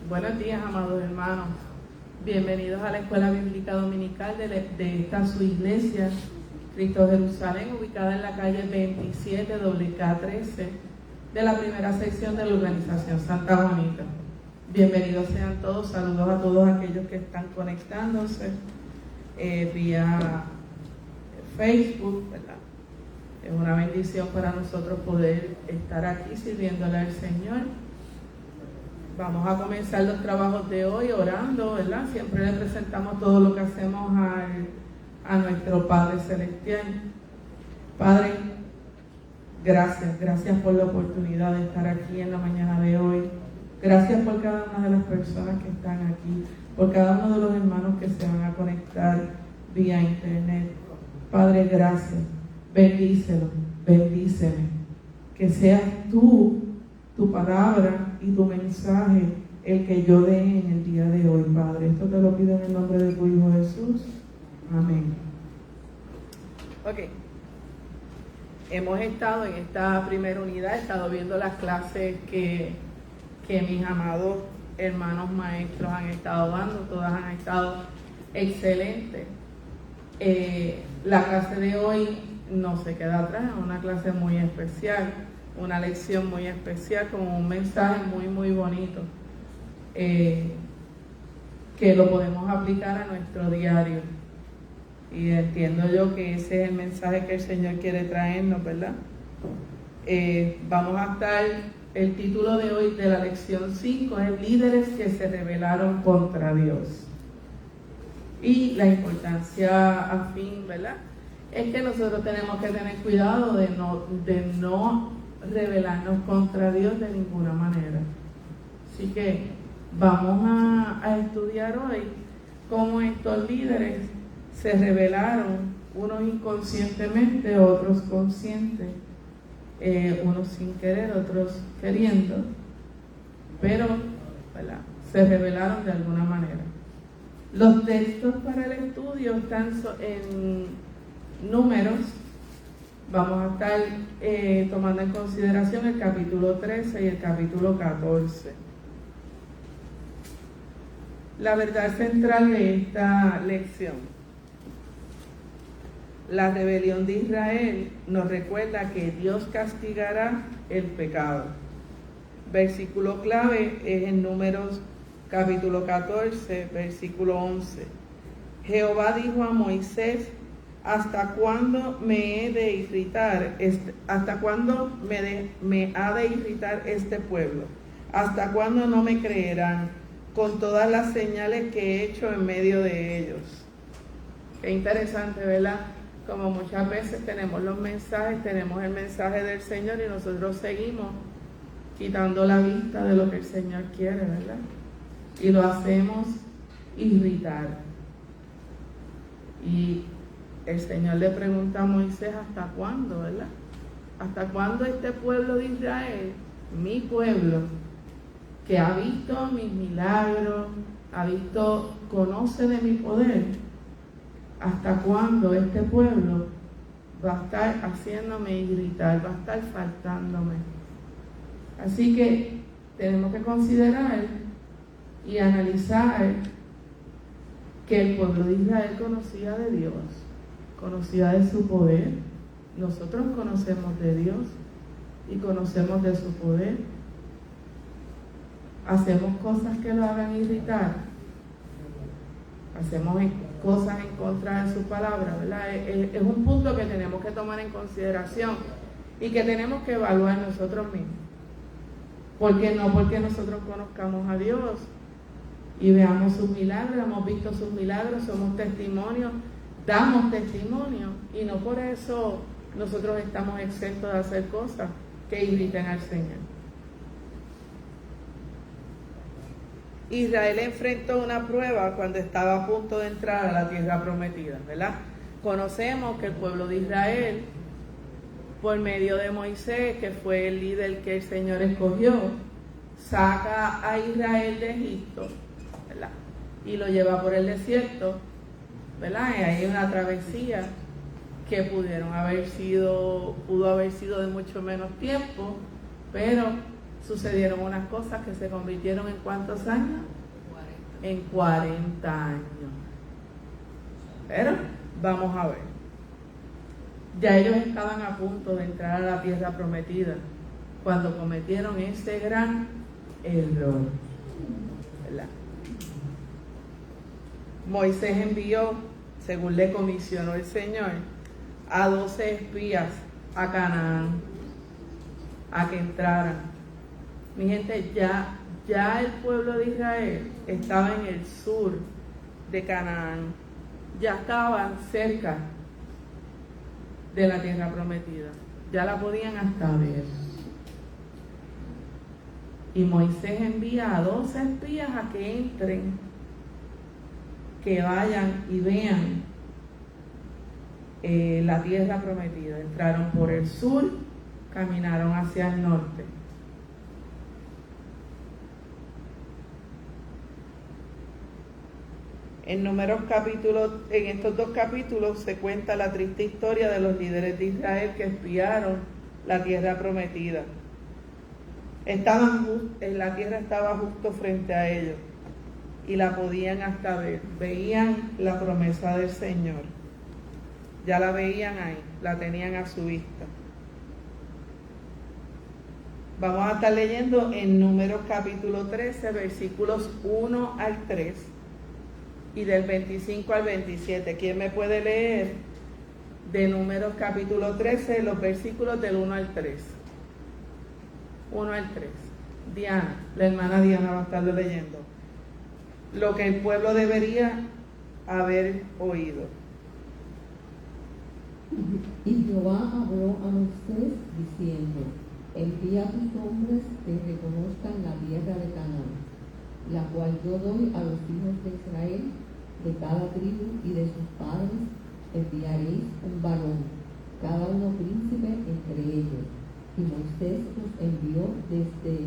Buenos días, amados hermanos. Bienvenidos a la Escuela Bíblica Dominical de esta su iglesia, Cristo Jerusalén, ubicada en la calle 27 WK13 de la primera sección de la Urbanización Santa Juanita. Bienvenidos sean todos, saludos a todos aquellos que están conectándose vía Facebook, ¿verdad? Es una bendición para nosotros poder estar aquí sirviéndole al Señor. Vamos a comenzar los trabajos de hoy orando, ¿verdad? Siempre le presentamos todo lo que hacemos a nuestro Padre Celestial. Padre, gracias por la oportunidad de estar aquí en la mañana de hoy. Gracias por cada una de las personas que están aquí, por cada uno de los hermanos que se van a conectar vía internet. Padre, gracias. Bendíceme. Que seas tú, tu palabra y tu mensaje el que yo dé en el día de hoy, Padre. Esto te lo pido en el nombre de tu Hijo Jesús. Amén. Ok. Hemos estado en esta primera unidad, he estado viendo las clases que mis amados hermanos maestros han estado dando. Todas han estado excelentes. La clase de hoy no se queda atrás, es una clase muy especial, una lección muy especial, con un mensaje muy bonito, que lo podemos aplicar a nuestro diario. Y entiendo yo que ese es el mensaje que el Señor quiere traernos, ¿verdad? Vamos a estar, el título de hoy de la lección 5 es Líderes que se rebelaron contra Dios. Y la importancia a fin, ¿verdad?, es que nosotros tenemos que tener cuidado de no rebelarnos contra Dios de ninguna manera. Así que vamos a estudiar hoy cómo estos líderes se rebelaron, unos inconscientemente, otros conscientes, unos sin querer, otros queriendo, pero, ¿verdad?, se rebelaron de alguna manera. Los textos para el estudio están en Números. Vamos a estar tomando en consideración el capítulo 13 y el capítulo 14. La verdad central de esta lección: la rebelión de Israel nos recuerda que Dios castigará el pecado. Versículo clave es en Números capítulo 14, versículo 11. Jehová dijo a Moisés: ¿Hasta cuándo me ha de irritar este pueblo? ¿Hasta cuándo no me creerán con todas las señales que he hecho en medio de ellos? Qué interesante, ¿verdad? Como muchas veces tenemos los mensajes, tenemos el mensaje del Señor y nosotros seguimos quitando la vista de lo que el Señor quiere, ¿verdad? Y lo hacemos irritar. Y el Señor le pregunta a Moisés: ¿hasta cuándo, verdad? ¿Hasta cuándo este pueblo de Israel, mi pueblo, que ha visto mis milagros, conoce de mi poder, hasta cuándo este pueblo va a estar haciéndome irritar, va a estar faltándome? Así que tenemos que considerar y analizar que el pueblo de Israel conocía de Dios, conocía de su poder. Nosotros conocemos de Dios y conocemos de su poder. Hacemos cosas que lo hagan irritar, hacemos cosas en contra de su palabra, ¿verdad? Es un punto que tenemos que tomar en consideración y que tenemos que evaluar nosotros mismos. Porque no porque nosotros conozcamos a Dios y veamos sus milagros, hemos visto sus milagros, somos testimonios, damos testimonio, y no por eso nosotros estamos exentos de hacer cosas que irriten al Señor. Israel enfrentó una prueba cuando estaba a punto de entrar a la tierra prometida, ¿verdad? Conocemos que el pueblo de Israel, por medio de Moisés, que fue el líder que el Señor escogió, saca a Israel de Egipto, ¿verdad?, y lo lleva por el desierto, ¿verdad? Y hay una travesía que pudo haber sido de mucho menos tiempo, pero sucedieron unas cosas que se convirtieron en ¿cuántos años? 40. En 40 años. Pero vamos a ver. Ya ellos estaban a punto de entrar a la tierra prometida cuando cometieron ese gran error, ¿verdad? Moisés envió, según le comisionó el Señor, a 12 espías a Canaán a que entraran. Mi gente, ya el pueblo de Israel estaba en el sur de Canaán, ya estaban cerca de la tierra prometida, ya la podían hasta ver. Y Moisés envía a 12 espías a que entren, que vayan y vean la tierra prometida. Entraron por el sur, caminaron hacia el norte. En estos dos capítulos se cuenta la triste historia de los líderes de Israel que espiaron la tierra prometida. La tierra estaba justo frente a ellos y la podían hasta ver. Veían la promesa del Señor. Ya la veían ahí, la tenían a su vista. Vamos a estar leyendo en Números capítulo 13, versículos 1 al 3 y del 25 al 27. ¿Quién me puede leer de Números capítulo 13, los versículos del 1 al 3? 1 al 3. Diana, la hermana Diana va a estarlo leyendo. Lo que el pueblo debería haber oído. Y Jehová habló a Moisés diciendo: envía a tus hombres que reconozcan la tierra de Canaán, la cual yo doy a los hijos de Israel. De cada tribu y de sus padres enviaréis un varón, cada uno príncipe entre ellos. Y Moisés los envió desde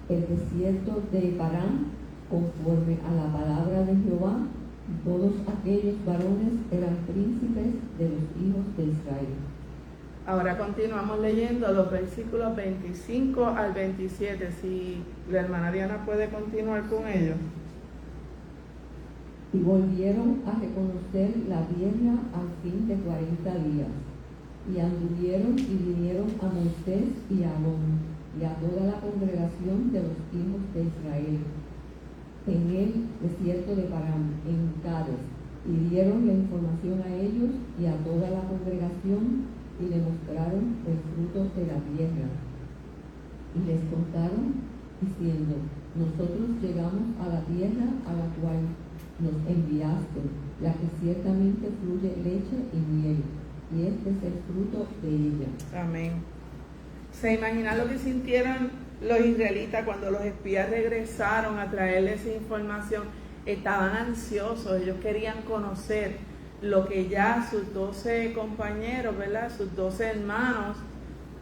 el desierto de Parán, conforme a la palabra de Jehová. Todos aquellos varones eran príncipes de los hijos de Israel. Ahora continuamos leyendo los versículos 25 al 27. Si la hermana Diana puede continuar con ellos. Y volvieron a reconocer la tierra al fin de 40 días. Y anduvieron y vinieron a Moisés y a Aarón y a toda la congregación de los hijos de Israel en el desierto de Parán, en Cades, y dieron la información a ellos y a toda la congregación, y le mostraron el fruto de la tierra. Y les contaron, diciendo: nosotros llegamos a la tierra a la cual nos enviaste, la que ciertamente fluye leche y miel, y este es el fruto de ella. Amén. ¿Se imaginan lo que sintieron los israelitas cuando los espías regresaron a traerles esa información? Estaban ansiosos, ellos querían conocer lo que ya sus 12 compañeros, ¿verdad? Sus 12 hermanos,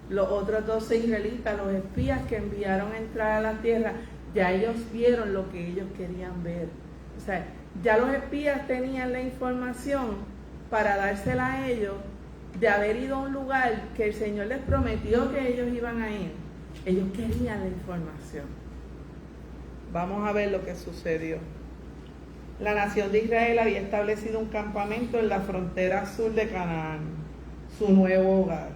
los otros 12 israelitas, los espías que enviaron a entrar a la tierra, ya ellos vieron lo que ellos querían ver. O sea, ya los espías tenían la información para dársela a ellos de haber ido a un lugar que el Señor les prometió que ellos iban a ir. Ellos querían la información. Vamos a ver lo que sucedió. La nación de Israel había establecido un campamento en la frontera sur de Canaán, su nuevo hogar.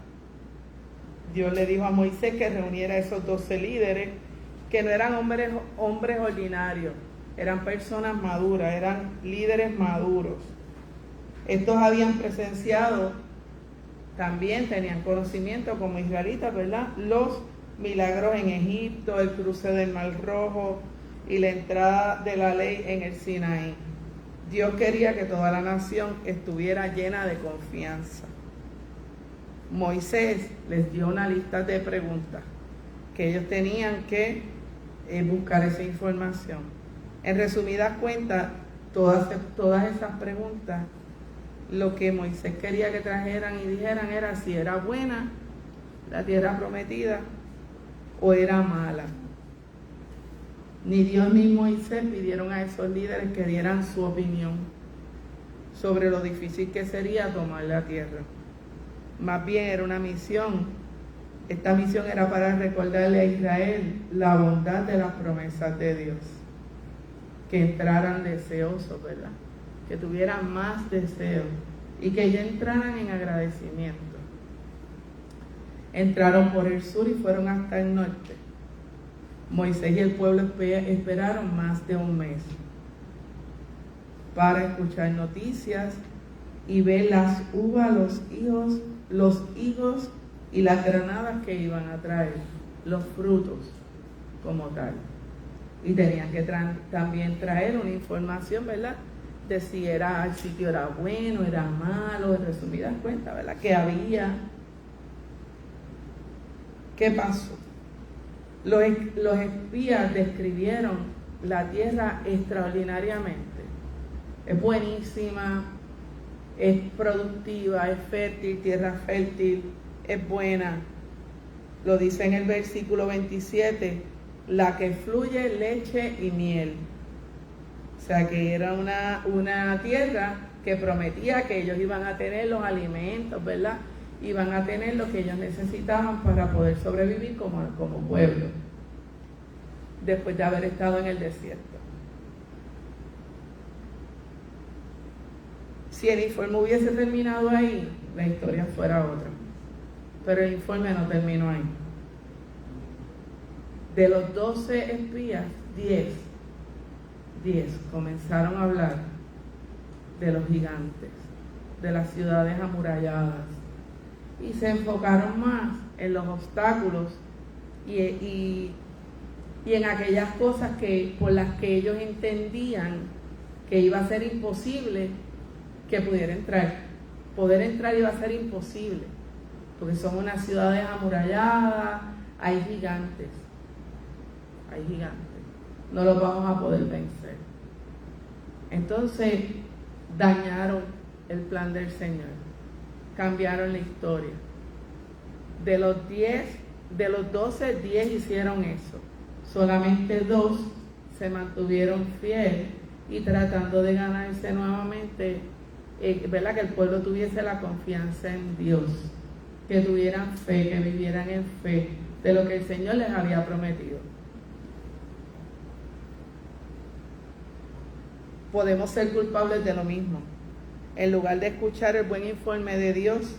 Dios le dijo a Moisés que reuniera a esos 12 líderes, que no eran hombres ordinarios, eran personas maduras, eran líderes maduros. Estos habían presenciado, también tenían conocimiento como israelitas, ¿verdad?, los milagros en Egipto, el cruce del Mar Rojo y la entrada de la ley en el Sinaí. Dios quería que toda la nación estuviera llena de confianza. Moisés les dio una lista de preguntas que ellos tenían que buscar esa información. En resumidas cuentas, todas esas preguntas, lo que Moisés quería que trajeran y dijeran era si era buena la tierra prometida o era mala. Ni Dios ni Moisés pidieron a esos líderes que dieran su opinión sobre lo difícil que sería tomar la tierra. Más bien era una misión Esta misión era para recordarle a Israel la bondad de las promesas de Dios, que entraran deseosos, ¿verdad? Que tuvieran más deseo y que ya entraran en agradecimiento. Entraron por el sur y fueron hasta el norte. Moisés y el pueblo esperaron más de un mes para escuchar noticias y ver las uvas, los higos y las granadas que iban a traer, los frutos como tal. Y tenían que también traer una información, ¿verdad? De si el sitio era bueno, era malo, en resumidas cuentas, ¿verdad? ¿Qué había? ¿Qué pasó? Los espías describieron la tierra extraordinariamente. Es buenísima, es productiva, es fértil, tierra fértil, es buena. Lo dice en el versículo 27, la que fluye leche y miel. O sea que era una tierra que prometía que ellos iban a tener los alimentos, ¿verdad? Iban a tener lo que ellos necesitaban para poder sobrevivir como pueblo, después de haber estado en el desierto. Si el informe hubiese terminado ahí, la historia fuera otra. Pero el informe no terminó ahí. De los 12 espías, 10 comenzaron a hablar de los gigantes, de las ciudades amuralladas, y se enfocaron más en los obstáculos y en aquellas cosas por las que ellos entendían que iba a ser imposible que pudiera entrar. Poder entrar iba a ser imposible, porque son unas ciudades amuralladas, hay gigantes, no los vamos a poder vencer. Entonces dañaron el plan del Señor, cambiaron la historia. De los 12, 10 hicieron eso. Solamente 2 se mantuvieron fieles y tratando de ganarse nuevamente, ¿verdad? Que el pueblo tuviese la confianza en Dios, que tuvieran fe, que vivieran en fe de lo que el Señor les había prometido. Podemos ser culpables de lo mismo. En lugar de escuchar el buen informe de Dios,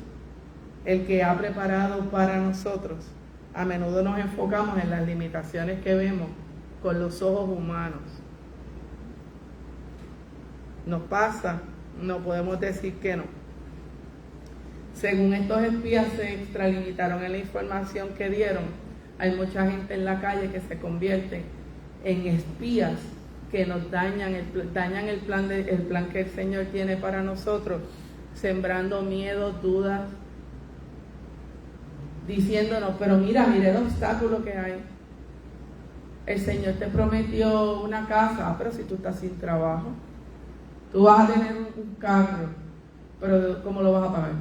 el que ha preparado para nosotros, a menudo nos enfocamos en las limitaciones que vemos con los ojos humanos. Nos pasa, no podemos decir que no. Según estos espías se extralimitaron en la información que dieron, hay mucha gente en la calle que se convierte en espías que nos dañan el plan que el Señor tiene para nosotros, sembrando miedo, dudas, diciéndonos, pero mira el obstáculo que hay. El Señor te prometió una casa, pero si tú estás sin trabajo, tú vas a tener un carro, pero ¿cómo lo vas a pagar?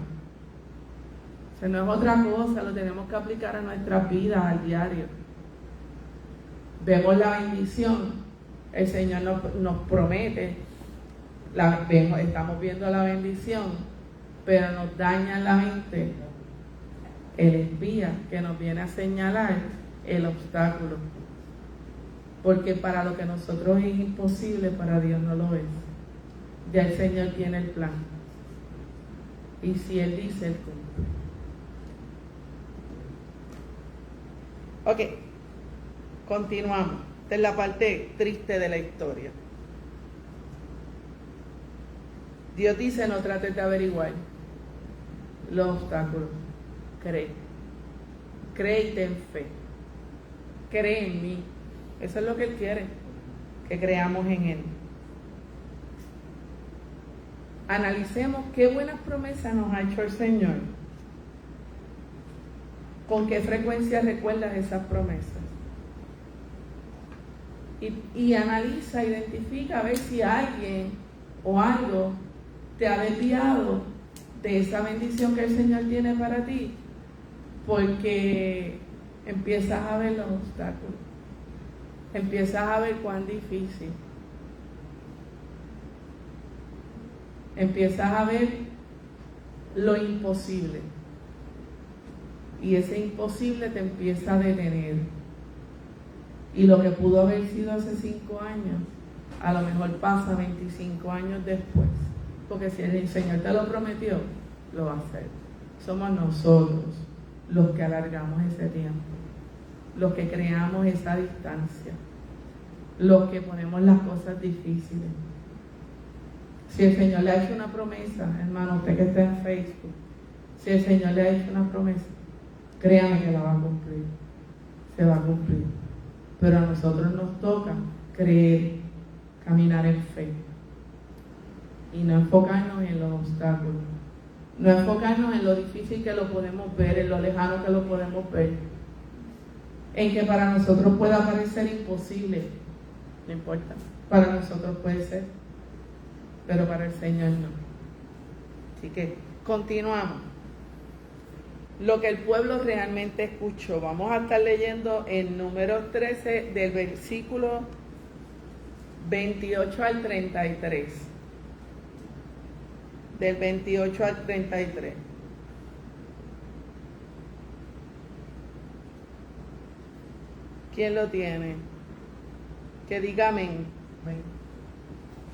O sea, no es otra cosa, lo tenemos que aplicar a nuestras vidas, al diario. Vemos la bendición, el Señor nos promete, estamos viendo la bendición, pero nos daña la mente el espía que nos viene a señalar el obstáculo, porque para lo que nosotros es imposible, para Dios no lo es. Ya el Señor tiene el plan, y si Él dice, Él cumple. Ok, continuamos. Esta es la parte triste de la historia. Dios dice, no trates de averiguar los obstáculos. Cree y ten fe. Cree en mí. Eso es lo que Él quiere, que creamos en Él. Analicemos qué buenas promesas nos ha hecho el Señor. ¿Con qué frecuencia recuerdas esas promesas? Y analiza, identifica a ver si alguien o algo te ha desviado de esa bendición que el Señor tiene para ti, porque empiezas a ver los obstáculos, empiezas a ver cuán difícil, empiezas a ver lo imposible. y ese imposible te empieza a detener. Y lo que pudo haber sido hace 5 años, a lo mejor pasa 25 años después. Porque si el Señor te lo prometió, lo va a hacer. Somos nosotros los que alargamos ese tiempo, los que creamos esa distancia, los que ponemos las cosas difíciles. Si el Señor le ha hecho una promesa, hermano, usted que está en Facebook, si el Señor le ha hecho una promesa, créame que la va a cumplir, se va a cumplir. Pero a nosotros nos toca creer, caminar en fe y no enfocarnos en los obstáculos, no enfocarnos en lo difícil que lo podemos ver, en lo lejano que lo podemos ver, en que para nosotros pueda parecer imposible, no importa, para nosotros puede ser, pero para el Señor no. Así que continuamos. Lo que el pueblo realmente escuchó. Vamos a estar leyendo en Números 13 del versículo 28 al 33. Del 28 al 33. ¿Quién lo tiene? Que diga amén.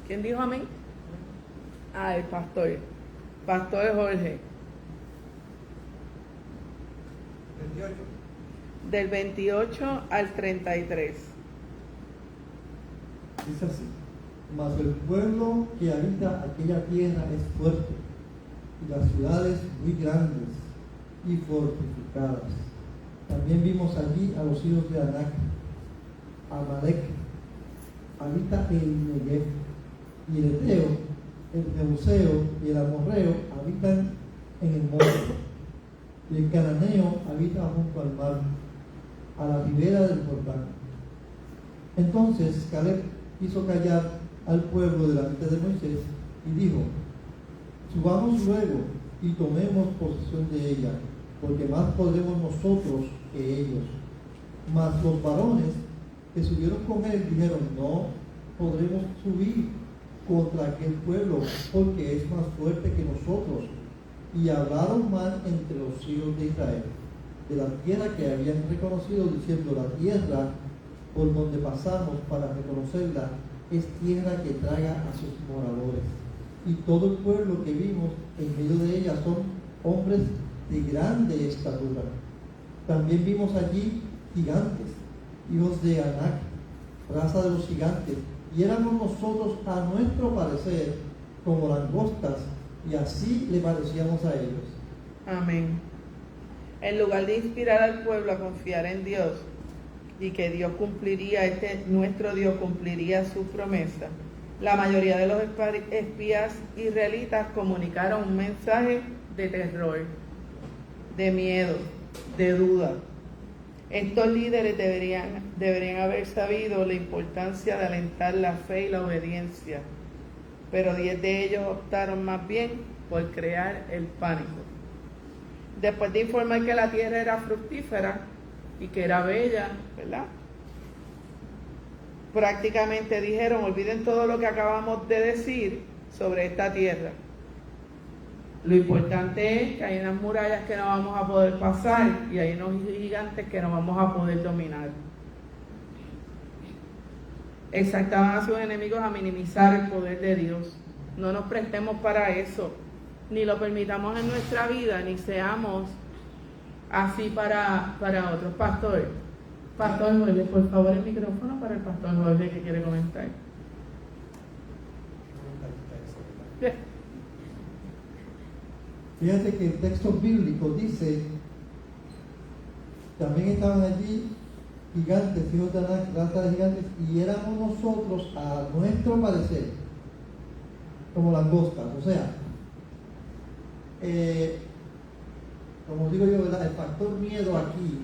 ¿Quién dijo amén? Ah, el pastor. Pastor Jorge. 28. Del 28 al 33. Dice así: mas el pueblo que habita aquella tierra es fuerte, y las ciudades muy grandes y fortificadas. También vimos allí a los hijos de Anac. Amalek habita en Negev, y el Eteo, el Jebuseo y el Amorreo habitan en el monte, y el Cananeo habita junto al mar, a la ribera del Jordán. Entonces Caleb hizo callar al pueblo delante de Moisés y dijo: subamos luego y tomemos posesión de ella, porque más podremos nosotros que ellos. Mas los varones que subieron con él dijeron: no podremos subir contra aquel pueblo, porque es más fuerte que nosotros. Y hablaron mal entre los hijos de Israel de la tierra que habían reconocido, diciendo: la tierra por donde pasamos para reconocerla es tierra que traga a sus moradores. Y todo el pueblo que vimos en medio de ella son hombres de grande estatura. También vimos allí gigantes, hijos de Anac, raza de los gigantes, y éramos nosotros a nuestro parecer como langostas, y así le parecíamos a ellos. Amén. En lugar de inspirar al pueblo a confiar en Dios y que Dios cumpliría, nuestro Dios cumpliría su promesa, la mayoría de los espías israelitas comunicaron un mensaje de terror, de miedo, de duda. Estos líderes deberían haber sabido la importancia de alentar la fe y la obediencia, pero 10 de ellos optaron más bien por crear el pánico. Después de informar que la tierra era fructífera y que era bella, ¿verdad? Prácticamente dijeron: olviden todo lo que acabamos de decir sobre esta tierra. Lo importante es que hay unas murallas que no vamos a poder pasar y hay unos gigantes que no vamos a poder dominar. Exhortaban a sus enemigos a minimizar el poder de Dios. No nos prestemos para eso, ni lo permitamos en nuestra vida, ni seamos así para otros. Pastor Jorge, por favor, el micrófono para el pastor Jorge que quiere comentar. Fíjate que el texto bíblico dice: también estaban allí gigantes, hijos de Anac, raza de gigantes, y éramos nosotros a nuestro parecer como langostas. O sea, como digo yo, ¿verdad? El factor miedo aquí,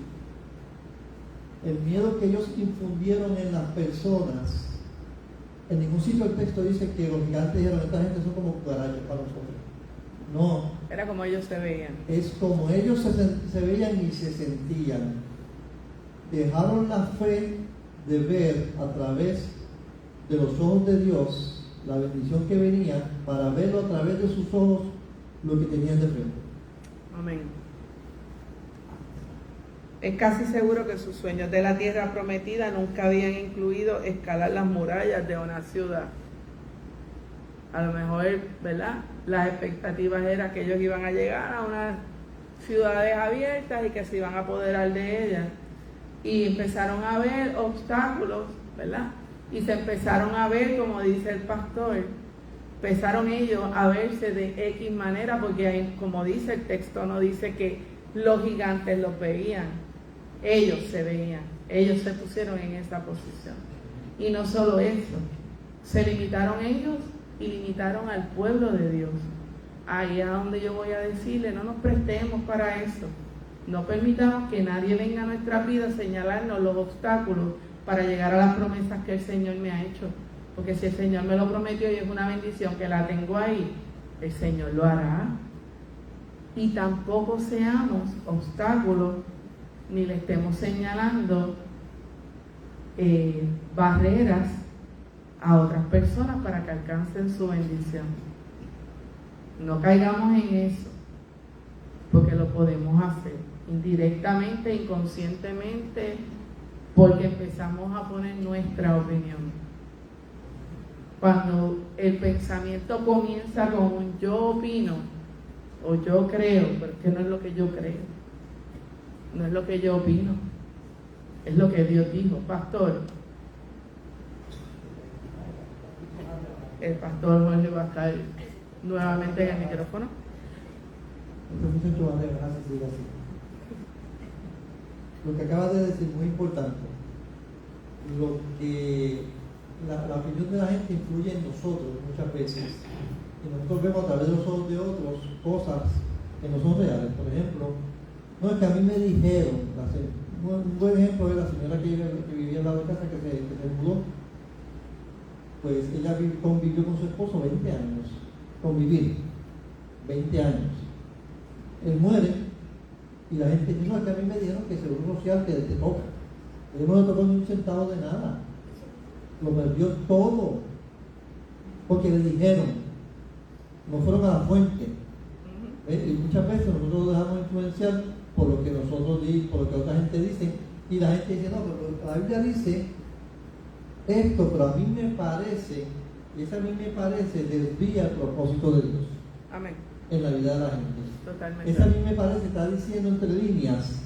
el miedo que ellos infundieron en las personas. En ningún sitio del texto dice que los gigantes dijeron: esta gente son como cucarachas para nosotros. No. Era como ellos se veían. Es como ellos se veían y se sentían. Dejaron la fe de ver a través de los ojos de Dios la bendición que venía, para verlo a través de sus ojos lo que tenían de frente. Amén. Es casi seguro que sus sueños de la tierra prometida nunca habían incluido escalar las murallas de una ciudad. A lo mejor, ¿verdad? Las expectativas eran que ellos iban a llegar a unas ciudades abiertas y que se iban a apoderar de ellas. Y empezaron a ver obstáculos, ¿verdad? Y se empezaron a ver, como dice el pastor, empezaron ellos a verse de X manera, porque ahí, como dice el texto, no dice que los gigantes los veían, ellos se veían, ellos se pusieron en esa posición. Y no solo eso, se limitaron ellos y limitaron al pueblo de Dios. Ahí es donde yo voy a decirle, no nos prestemos para eso. No permitamos que nadie venga a nuestra vida a señalarnos los obstáculos para llegar a las promesas que el Señor me ha hecho. Porque si el Señor me lo prometió y es una bendición que la tengo ahí, el Señor lo hará. Y tampoco seamos obstáculos ni le estemos señalando barreras a otras personas para que alcancen su bendición. No caigamos en eso, porque lo podemos hacer indirectamente, inconscientemente, porque empezamos a poner nuestra opinión. Cuando el pensamiento comienza con un yo opino o yo creo, pero es que no es lo que yo creo, no es lo que yo opino, es lo que Dios dijo. Pastor, el pastor Jorge va a estar nuevamente en el micrófono. Este muchacho va a dejar de seguir así. Lo que acabas de decir es muy importante. Lo que la opinión de la gente influye en nosotros muchas veces. Y nosotros vemos a través de los ojos de otros cosas que no son reales. Por ejemplo, no es que a mí me dijeron, un buen ejemplo es la señora que vivía al lado de casa que se mudó. Pues ella convivió con su esposo 20 años. Convivir 20 años. Él muere y la gente dice, no, es que a mí me dijeron que seguro social que te toca. Él no le tocó ni un centavo de nada. Lo perdió todo. Porque le dijeron, no fueron a la fuente. Y muchas veces nosotros nos dejamos influenciar por lo que nosotros decimos, por lo que otra gente dice, y la gente dice, no, pero la Biblia dice esto, pero a mí me parece, y esa a mí me parece desvía el propósito de Dios. Amén. En la vida de la gente. Totalmente. Esa a mí me parece, está diciendo entre líneas,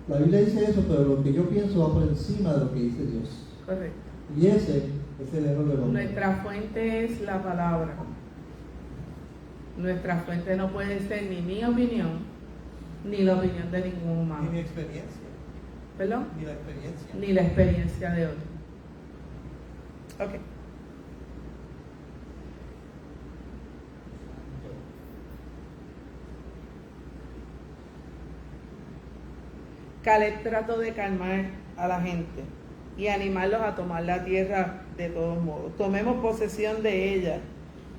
la Biblia dice eso, pero lo que yo pienso va por encima de lo que dice Dios. Correcto. Y ese es el error del hombre. Nuestra fuente es la palabra. Nuestra fuente no puede ser ni mi opinión, ni la opinión de ningún humano. Ni mi experiencia. ¿Perdón? Ni la experiencia. Ni la experiencia de otro. Ok. Caleb trató de calmar a la gente y animarlos a tomar la tierra de todos modos. Tomemos posesión de ella,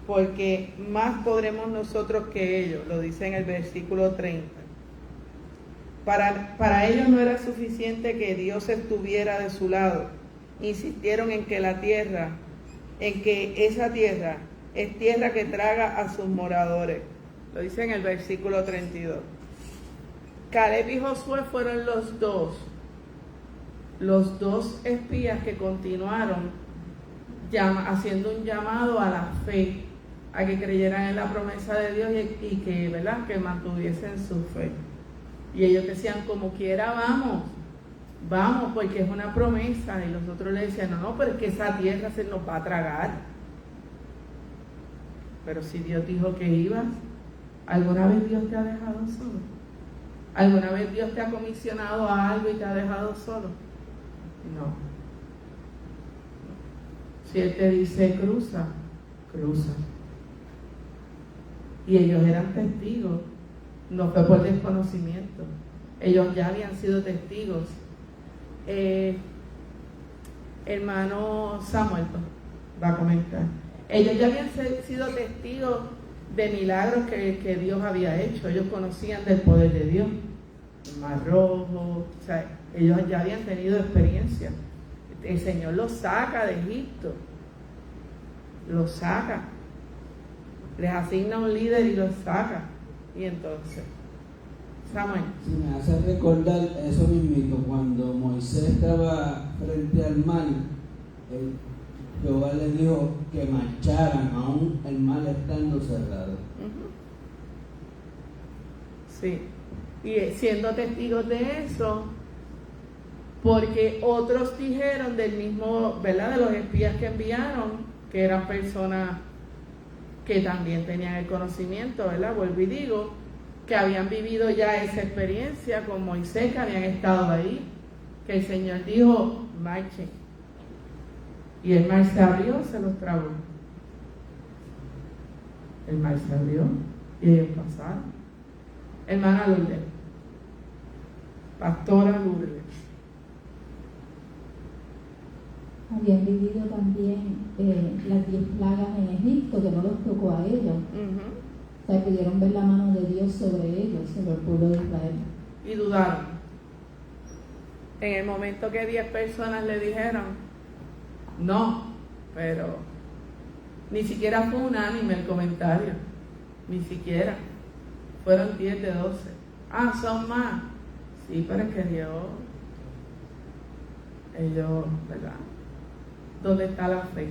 porque más podremos nosotros que ellos, lo dice en el versículo 30. Para ellos no era suficiente que Dios estuviera de su lado. Insistieron en que esa tierra es tierra que traga a sus moradores. Lo dice en el versículo 32. Caleb y Josué fueron los dos espías que continuaron haciendo un llamado a la fe, a que creyeran en la promesa de Dios y que, ¿verdad?, que mantuviesen su fe. Y ellos decían, como quiera, vamos, porque es una promesa. Y los otros le decían, no, pero es que esa tierra se nos va a tragar. Pero si Dios dijo que ibas, ¿alguna vez Dios te ha dejado solo? ¿Alguna vez Dios te ha comisionado a algo y te ha dejado solo? No. Si Él te dice cruza, cruza. Y ellos eran testigos, no fue por desconocimiento. Ellos ya habían sido testigos. Hermano Samuel va a comentar. Ellos ya habían sido testigos de milagros que Dios había hecho. Ellos conocían del poder de Dios. El Mar Rojo, o sea, ellos ya habían tenido experiencia. El Señor los saca de Egipto, los saca, les asigna un líder y los saca. Y entonces Samuel. Sí, me hace recordar eso mismito, cuando Moisés estaba frente al mar, Jehová le dijo que marcharan aún el mar estando cerrado. Ujú. Sí, y siendo testigos de eso, porque otros dijeron del mismo, ¿verdad? De los espías que enviaron, que eran personas que también tenían el conocimiento, ¿verdad? Vuelvo y digo, que habían vivido ya esa experiencia con Moisés, que habían estado ahí, que el Señor dijo, marchen. Y el mar se abrió, se los tragó. El mar se abrió y ellos pasaron. Hermana Lourdes, Pastora Lourdes. Habían vivido también las 10 plagas en Egipto, que no los tocó a ellos. O sea, pudieron ver la mano de Dios sobre ellos, sobre el pueblo de Israel. Y dudaron. En el momento que 10 personas le dijeron, no, pero ni siquiera fue unánime el comentario, ni siquiera. Fueron 10 de 12. Ah, son más. Sí, pero es que Dios, ellos, ¿verdad? ¿Dónde está la fe?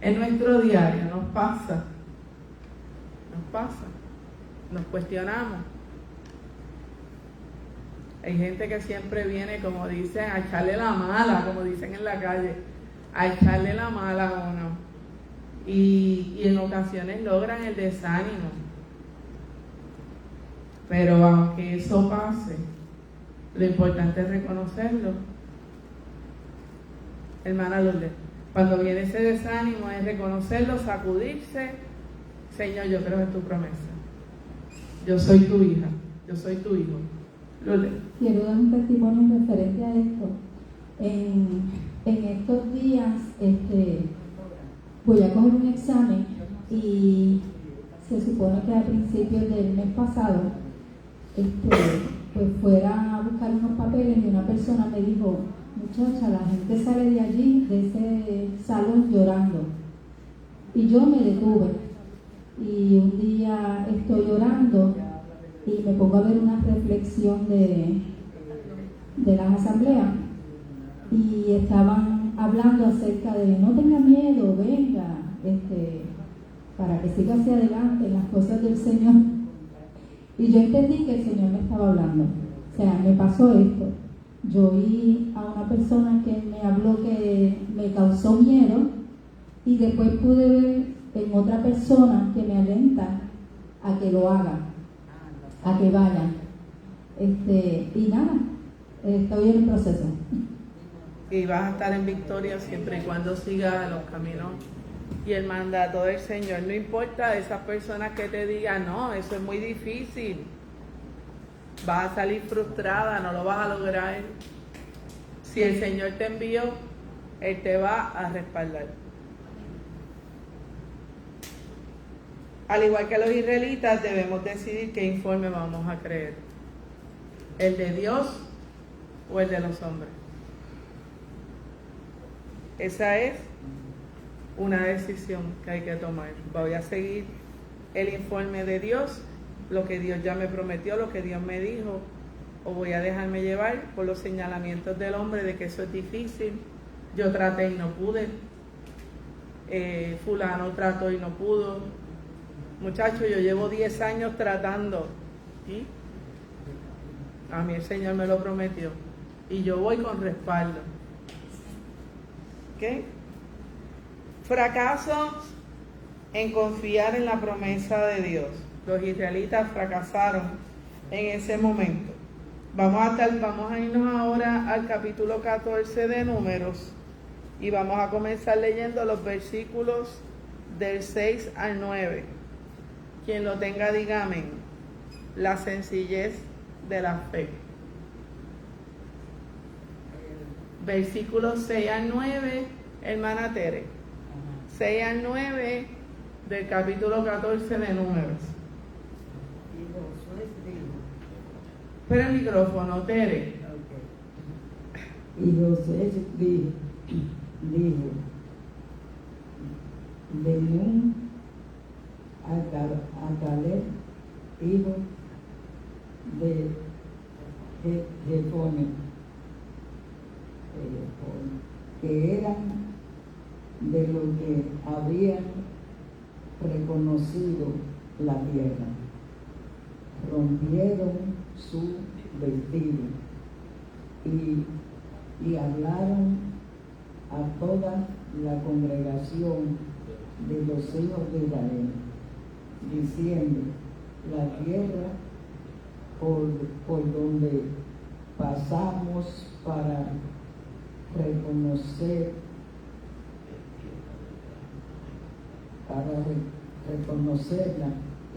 En nuestro diario nos pasa, nos cuestionamos. Hay gente que siempre viene, como dicen, a echarle la mala, como dicen en la calle, a echarle la mala a uno. Y en ocasiones logran el desánimo. Pero aunque eso pase, lo importante es reconocerlo. Hermana Lourdes, cuando viene ese desánimo es reconocerlo, sacudirse. Señor, yo creo en tu promesa. Yo soy tu hija, yo soy tu hijo. Lourdes. Quiero dar un testimonio referente a esto. En estos días voy a coger un examen y se supone que a principios del mes pasado pues fuera a buscar unos papeles y una persona me dijo, muchacha, la gente sale de allí, de ese salón llorando. Y yo me detuve y un día estoy llorando y me pongo a ver una reflexión de las asambleas y estaban hablando acerca de no tenga miedo, venga, para que siga hacia adelante en las cosas del Señor. Y yo entendí que el Señor me estaba hablando. O sea, me pasó esto. Yo oí a una persona que me habló que me causó miedo y después pude ver en otra persona que me alenta a que lo haga, a que vaya. Y nada, estoy en el proceso. Y vas a estar en victoria siempre y cuando sigas los caminos y el mandato del Señor. No importa esas personas que te digan, no, eso es muy difícil, vas a salir frustrada, no lo vas a lograr. Si el Señor te envió, Él te va a respaldar. Al igual que los israelitas, debemos decidir qué informe vamos a creer, el de Dios o el de los hombres. Esa es una decisión que hay que tomar. Voy a seguir el informe de Dios, lo que Dios ya me prometió, lo que Dios me dijo, o voy a dejarme llevar por los señalamientos del hombre de que eso es difícil. Yo traté y no pude. Fulano trató y no pudo. Muchachos, yo llevo 10 años tratando y a mí el Señor me lo prometió y yo voy con respaldo. ¿Ok? Fracaso en confiar en la promesa de Dios. Los israelitas fracasaron en ese momento. Vamos a irnos ahora al capítulo 14 de Números y vamos a comenzar leyendo los versículos del 6 al 9. Quien lo tenga, diga amén. La sencillez de la fe. Versículos 6 al 9, hermana Tere. 6 al 9 del capítulo 14 de Números. Espera el micrófono, Tere. Y Josué dijo, de Nun a Caleb, hijo de Jefone, que eran de los que habían reconocido la tierra. Rompieron su vestido y hablaron a toda la congregación de los hijos de Israel, diciendo: la tierra por donde pasamos para reconocerla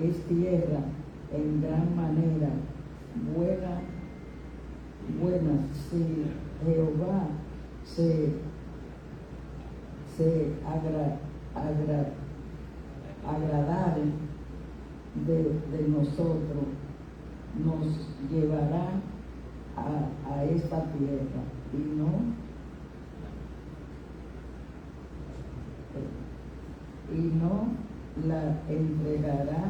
es tierra en gran manera buena. Si Jehová se agradare de nosotros, nos llevará a esta tierra y no la entregará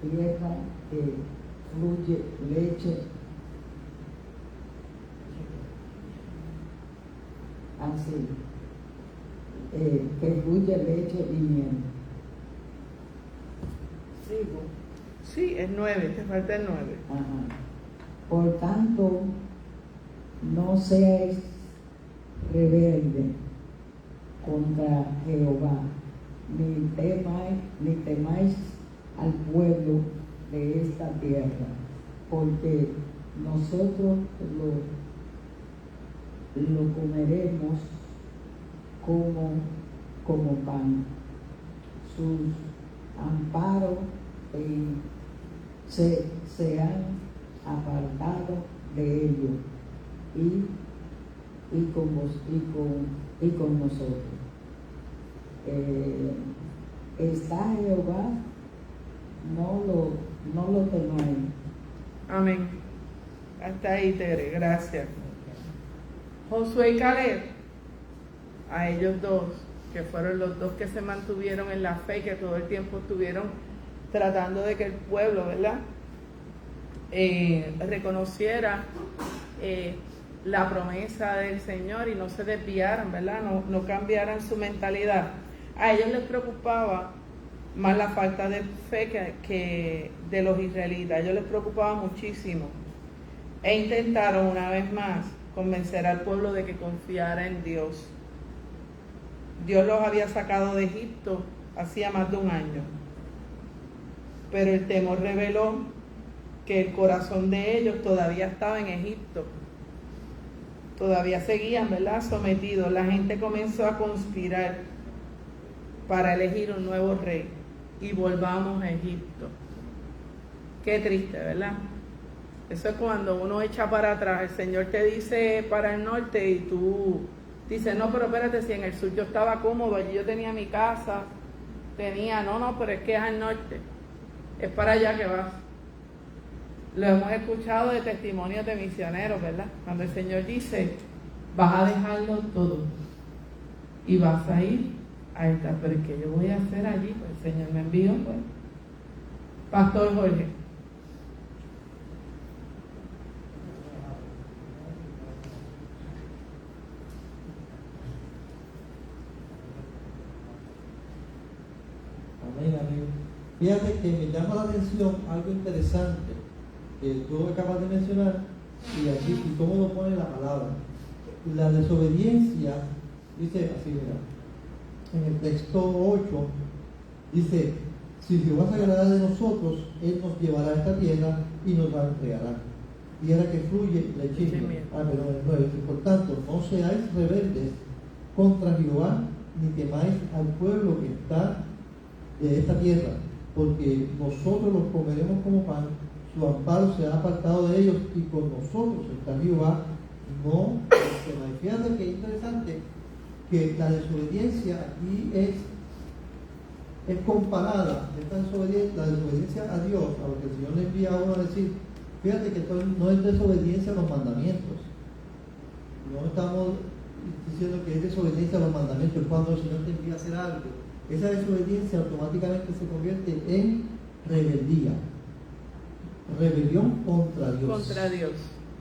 tierra que fluye leche, así, que fluye leche y miel. Sigo. Sí, es 9, te falta el 9. Ajá. Por tanto, no seáis rebelde contra Jehová, ni temáis al pueblo de esta tierra, porque nosotros lo comeremos como pan. Sus amparos se han apartado de ellos y con nosotros. Está Jehová, no lo temáis. Amén. Hasta ahí, Tere, gracias. Josué y Caleb, a ellos dos, que fueron los dos que se mantuvieron en la fe, que todo el tiempo estuvieron tratando de que el pueblo, ¿verdad?, reconociera la promesa del Señor y no se desviaran, ¿verdad?, no cambiaran su mentalidad. A ellos les preocupaba más la falta de fe que de los israelitas. A ellos les preocupaba muchísimo e intentaron una vez más convencer al pueblo de que confiara en Dios. Dios los había sacado de Egipto hacía más de un año, pero el temor reveló que el corazón de ellos todavía estaba en Egipto, todavía seguían, ¿verdad?, sometidos. La gente comenzó a conspirar para elegir un nuevo rey y volvamos a Egipto. Qué triste, ¿verdad? Eso es cuando uno echa para atrás. El Señor te dice para el norte y tú dices: no, pero espérate, si en el sur yo estaba cómodo, allí yo tenía mi casa, no, pero es que es al norte, es para allá que vas. Lo hemos escuchado de testimonios de misioneros, ¿verdad? Cuando el Señor dice: vas a dejarlo todo y vas a ir a esta, pero ¿qué yo voy a hacer allí? Pues el Señor me envió, pues. Pastor Jorge. Amén, amén. Fíjate que me llama la atención algo interesante que tú acabas de mencionar, y aquí, y cómo lo pone la palabra. La desobediencia, dice así, mira, en el texto 8, dice: si Jehová se agrada de nosotros, Él nos llevará a esta tierra y nos la entregará. Tierra que fluye leche y miel. Perdón, el 9. Por tanto, no seáis rebeldes contra Jehová, ni temáis al pueblo que está de esta tierra, porque nosotros los comeremos como pan. Su amparo se ha apartado de ellos y con nosotros está Jehová, no los temáis. Fíjate que es interesante que la desobediencia aquí es comparada, la desobediencia a Dios, a lo que el Señor le envía a uno a decir. Fíjate que esto no es desobediencia a los mandamientos, no estamos diciendo que es desobediencia a los mandamientos cuando el Señor te envía a hacer algo. Esa desobediencia automáticamente se convierte en rebeldía. rebelión contra Dios. Contra Dios.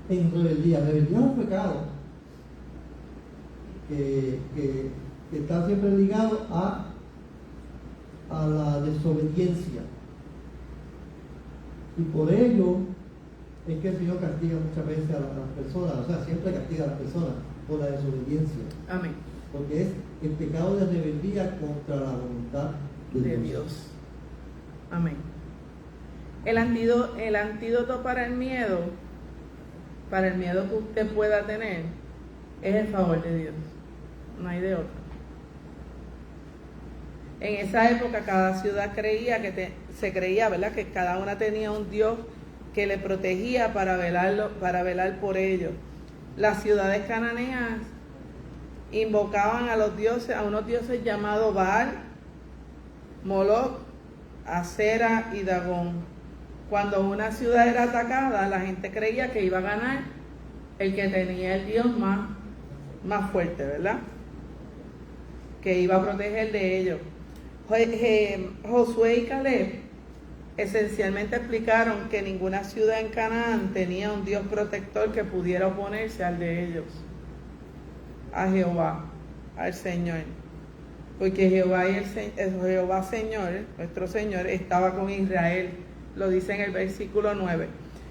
En rebeldía. Rebeldía es un pecado que está siempre ligado a la desobediencia. Y por ello es que el Señor castiga muchas veces a las personas, o sea, siempre castiga a las personas por la desobediencia. Amén. Porque es el pecado de rebeldía contra la voluntad De Dios. Amén. El antídoto para el miedo que usted pueda tener, es el favor de Dios. No hay de otro. En esa época cada ciudad se creía, ¿verdad?, que cada una tenía un Dios que le protegía para velar por ellos. Las ciudades cananeas invocaban a unos dioses llamados Baal, Moloch, Acera y Dagón. Cuando una ciudad era atacada, la gente creía que iba a ganar el que tenía el Dios más fuerte, ¿verdad?, que iba a proteger de ellos. Josué y Caleb esencialmente explicaron que ninguna ciudad en Canaán tenía un Dios protector que pudiera oponerse al de ellos, a Jehová, al Señor, porque Jehová Señor, nuestro Señor, estaba con Israel. Lo dice en el versículo 9.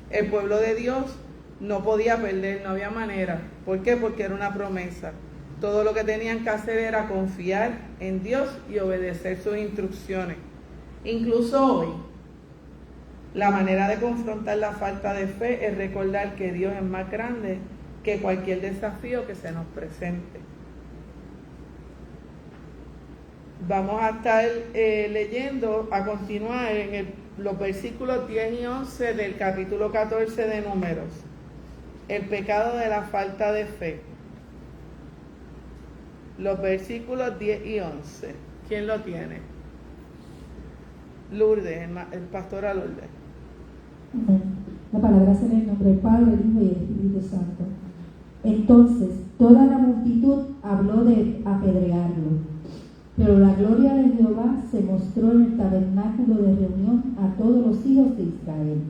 El pueblo de Dios no podía perder, no había manera. ¿Por qué? Porque era una promesa. Todo lo que tenían que hacer era confiar en Dios y obedecer sus instrucciones. Incluso hoy, la manera de confrontar la falta de fe es recordar que Dios es más grande que cualquier desafío que se nos presente. Vamos a estar leyendo a continuar en los versículos 10 y 11 del capítulo 14 de Números. El pecado de la falta de fe. Los versículos 10 y 11. ¿Quién lo tiene? Lourdes, el pastora Lourdes. Amén. La palabra será en nombre del Padre, del Hijo y del Espíritu Santo. Entonces toda la multitud habló de apedrearlo, pero la gloria de Jehová se mostró en el tabernáculo de reunión a todos los hijos de Israel.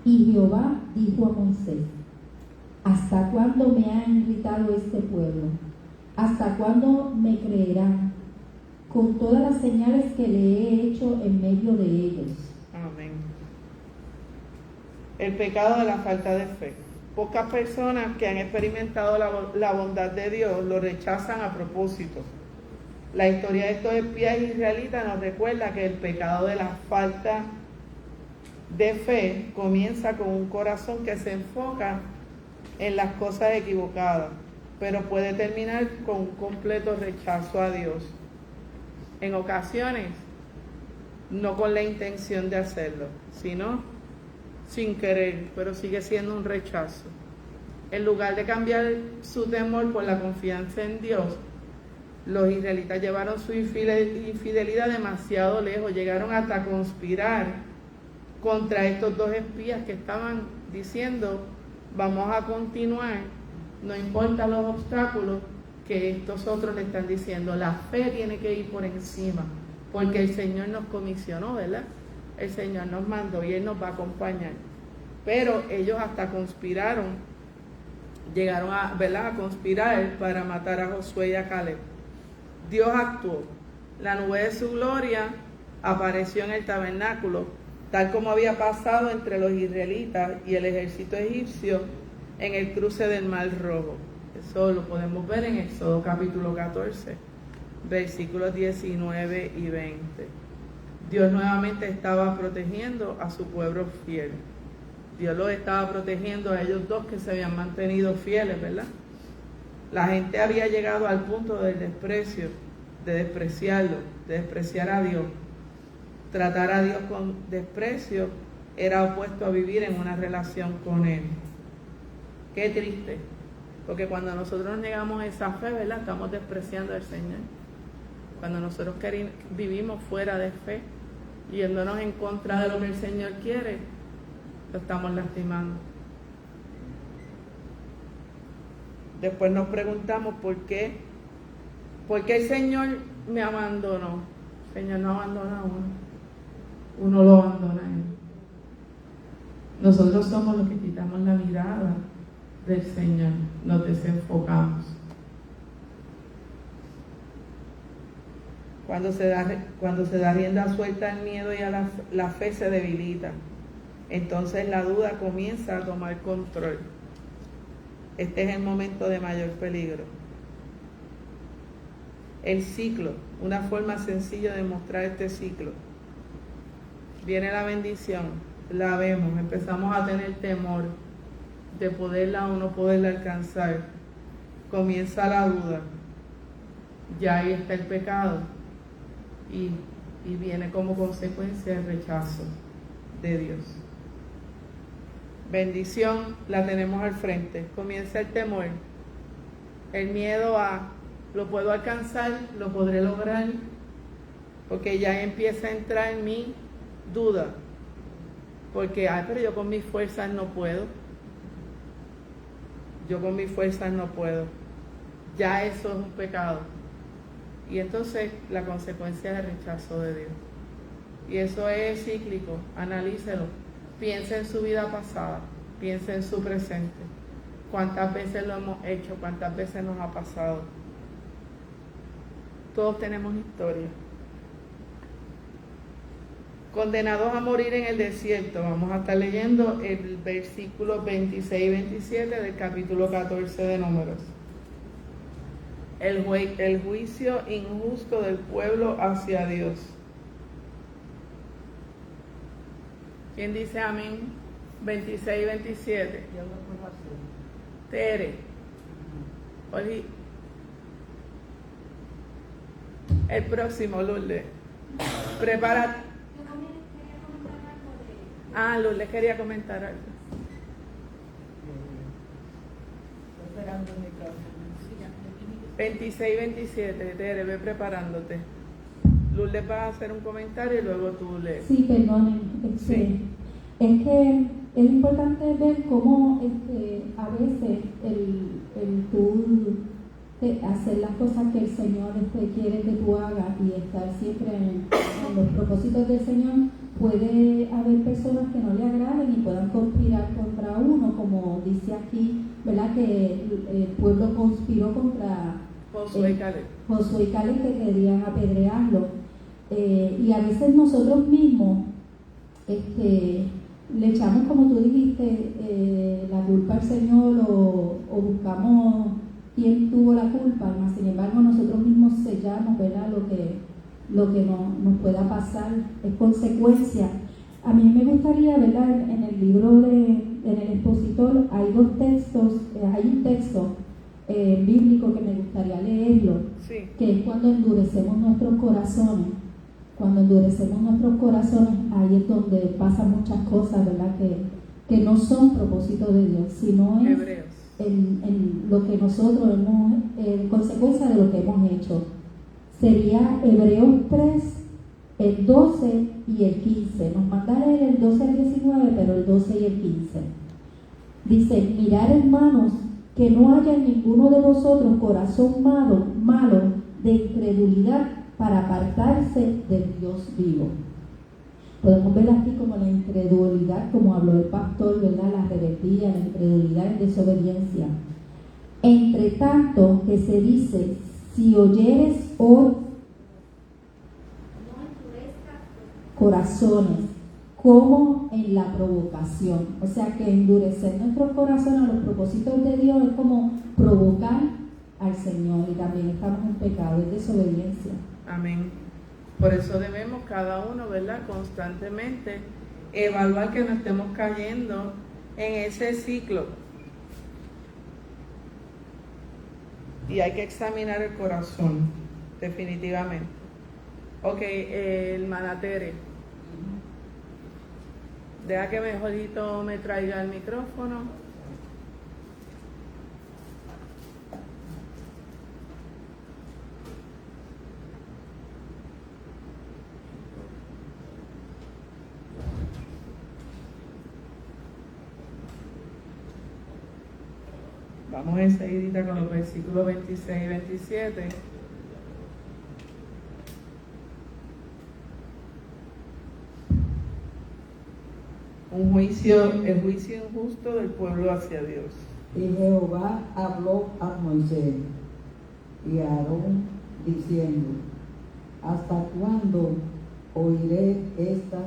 Y Jehová dijo a Moisés: ¿hasta cuándo me ha irritado este pueblo? ¿Hasta cuándo me creerán con todas las señales que le he hecho en medio de ellos? Amén. El pecado de la falta de fe. Pocas personas que han experimentado la bondad de Dios lo rechazan a propósito. La historia de estos espías israelitas nos recuerda que el pecado de la falta de fe comienza con un corazón que se enfoca en las cosas equivocadas, pero puede terminar con un completo rechazo a Dios. En ocasiones, no con la intención de hacerlo, sino sin querer, pero sigue siendo un rechazo. En lugar de cambiar su temor por la confianza en Dios, los israelitas llevaron su infidelidad demasiado lejos, llegaron hasta conspirar contra estos dos espías que estaban diciendo: vamos a continuar, no importa los obstáculos que estos otros le están diciendo, la fe tiene que ir por encima, porque el Señor nos comisionó, ¿verdad? El Señor nos mandó y Él nos va a acompañar. Pero ellos hasta conspiraron, llegaron a conspirar para matar a Josué y a Caleb. Dios actuó. La nube de su gloria apareció en el tabernáculo, tal como había pasado entre los israelitas y el ejército egipcio en el cruce del Mar Rojo. Eso lo podemos ver en Éxodo capítulo 14, versículos 19 y 20. Dios nuevamente estaba protegiendo a su pueblo fiel. Dios los estaba protegiendo a ellos dos que se habían mantenido fieles, ¿verdad? La gente había llegado al punto del desprecio, de despreciarlo, de despreciar a Dios. Tratar a Dios con desprecio era opuesto a vivir en una relación con Él. Qué triste, porque cuando nosotros negamos esa fe, ¿verdad?, estamos despreciando al Señor. Cuando nosotros vivimos fuera de fe, yéndonos en contra de lo que el Señor quiere, lo estamos lastimando. Después nos preguntamos ¿por qué el Señor me abandonó? El Señor no abandona a uno, uno lo abandona a Él. Nosotros somos los que quitamos la mirada del Señor, nos desenfocamos. Cuando se da rienda suelta al miedo y a la fe se debilita. Entonces la duda comienza a tomar control. Este es el momento de mayor peligro. El ciclo, una forma sencilla de mostrar este ciclo. Viene la bendición, la vemos, empezamos a tener temor de poderla o no poderla alcanzar. Comienza la duda, ya ahí está el pecado y viene como consecuencia el rechazo de Dios. Bendición la tenemos al frente, comienza el temor, el miedo a lo puedo alcanzar, lo podré lograr, porque ya empieza a entrar en mi duda, porque pero yo con mis fuerzas no puedo, ya eso es un pecado, y entonces la consecuencia es el rechazo de Dios, y eso es cíclico. Analícelo, piense en su vida pasada, piense en su presente, cuántas veces lo hemos hecho, cuántas veces nos ha pasado. Todos tenemos historia. Condenados a morir en el desierto. Vamos a estar leyendo el versículo 26 y 27 del capítulo 14 de Números. El juicio injusto del pueblo hacia Dios. ¿Quién dice amén? 26 y 27. Yo lo puedo hacer. Tere. Oli. El próximo, Lourdes. Prepárate. Lourdes quería comentar algo. Estoy esperando el micrófono. 26 y 27, Tere, ve preparándote. Lourdes va a hacer un comentario y luego tú lees. Sí, perdonen. Sí. Es que es importante ver cómo a veces el tú hacer las cosas que el Señor quiere que tú hagas y estar siempre en los propósitos del Señor, puede haber personas que no le agraden y puedan conspirar contra uno, como dice aquí, ¿verdad? Que el pueblo conspiró contra Josué y Caleb. Josué y Caleb, que querían apedrearlo. Y a veces nosotros mismos le echamos, como tú dijiste, la culpa al Señor o buscamos quién tuvo la culpa, mas sin embargo nosotros mismos sellamos, ¿verdad? Lo que nos pueda pasar es consecuencia. A mí me gustaría, ¿verdad? En el libro en el expositor hay dos textos, hay un texto bíblico que me gustaría leerlo, Sí. que es cuando endurecemos nuestros corazones. Cuando endurecemos nuestros corazones, ahí es donde pasan muchas cosas, ¿verdad? Que no son propósitos de Dios, sino es Hebreos. en lo que nosotros hemos, consecuencia de lo que hemos hecho. Sería Hebreos 3, el 12 y el 15. Nos manda a leer el 12 al 19, pero el 12 y el 15. Dice: mirad, hermanos, que no haya en ninguno de vosotros corazón malo de incredulidad para apartarse del Dios vivo. Podemos ver aquí como la incredulidad, como habló el pastor, ¿verdad? La rebeldía, la incredulidad en desobediencia. Entre tanto que se dice: si oyeres hoy, no endurezcas corazones, como en la provocación. O sea que endurecer nuestros corazones a los propósitos de Dios es como provocar al Señor, y también estamos en pecado, es desobediencia. Amén. Por eso debemos cada uno, ¿verdad?, constantemente evaluar que no estemos cayendo en ese ciclo. Y hay que examinar el corazón, definitivamente. Ok, hermana Tere. Deja que mejorito me traiga el micrófono. Vamos enseguida con los versículos 26 y 27. el juicio injusto del pueblo hacia Dios. Y Jehová habló a Moisés y a Aarón diciendo: ¿hasta cuándo oiré esta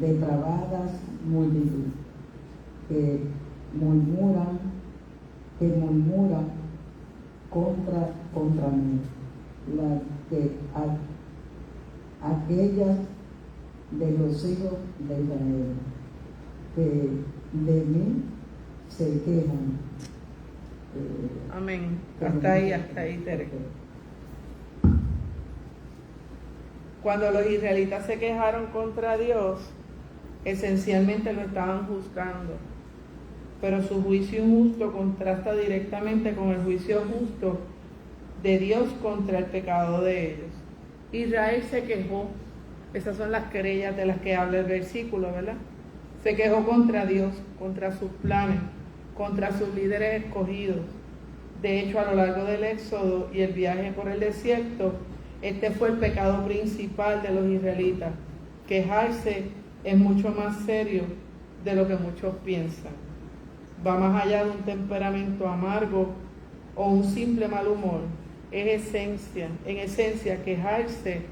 depravadas multitud que murmura contra mí? La que aquellas de los hijos de Israel que de mí se quejan. Amén. Hasta ahí, Tere. Cuando los israelitas se quejaron contra Dios, esencialmente lo estaban juzgando. Pero su juicio injusto contrasta directamente con el juicio justo de Dios contra el pecado de ellos. Israel se quejó. Esas son las querellas de las que habla el versículo, ¿verdad? Se quejó contra Dios, contra sus planes, contra sus líderes escogidos. De hecho, a lo largo del Éxodo y el viaje por el desierto, este fue el pecado principal de los israelitas. Quejarse es mucho más serio de lo que muchos piensan. Va más allá de un temperamento amargo o un simple mal humor. En esencia, quejarse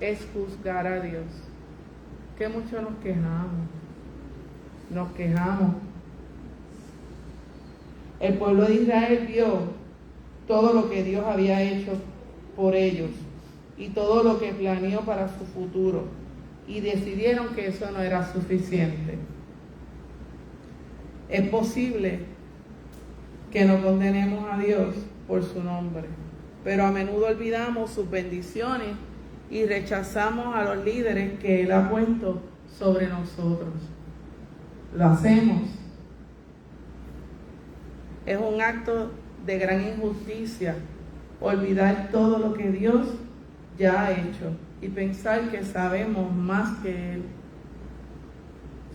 es juzgar a Dios. Que mucho nos quejamos. El pueblo de Israel vio todo lo que Dios había hecho por ellos y todo lo que planeó para su futuro, y decidieron que eso no era suficiente. Es posible que no condenemos a Dios por su nombre, pero a menudo olvidamos sus bendiciones y rechazamos a los líderes que Él ha puesto sobre nosotros. Lo hacemos. Es un acto de gran injusticia olvidar todo lo que Dios ya ha hecho y pensar que sabemos más que Él.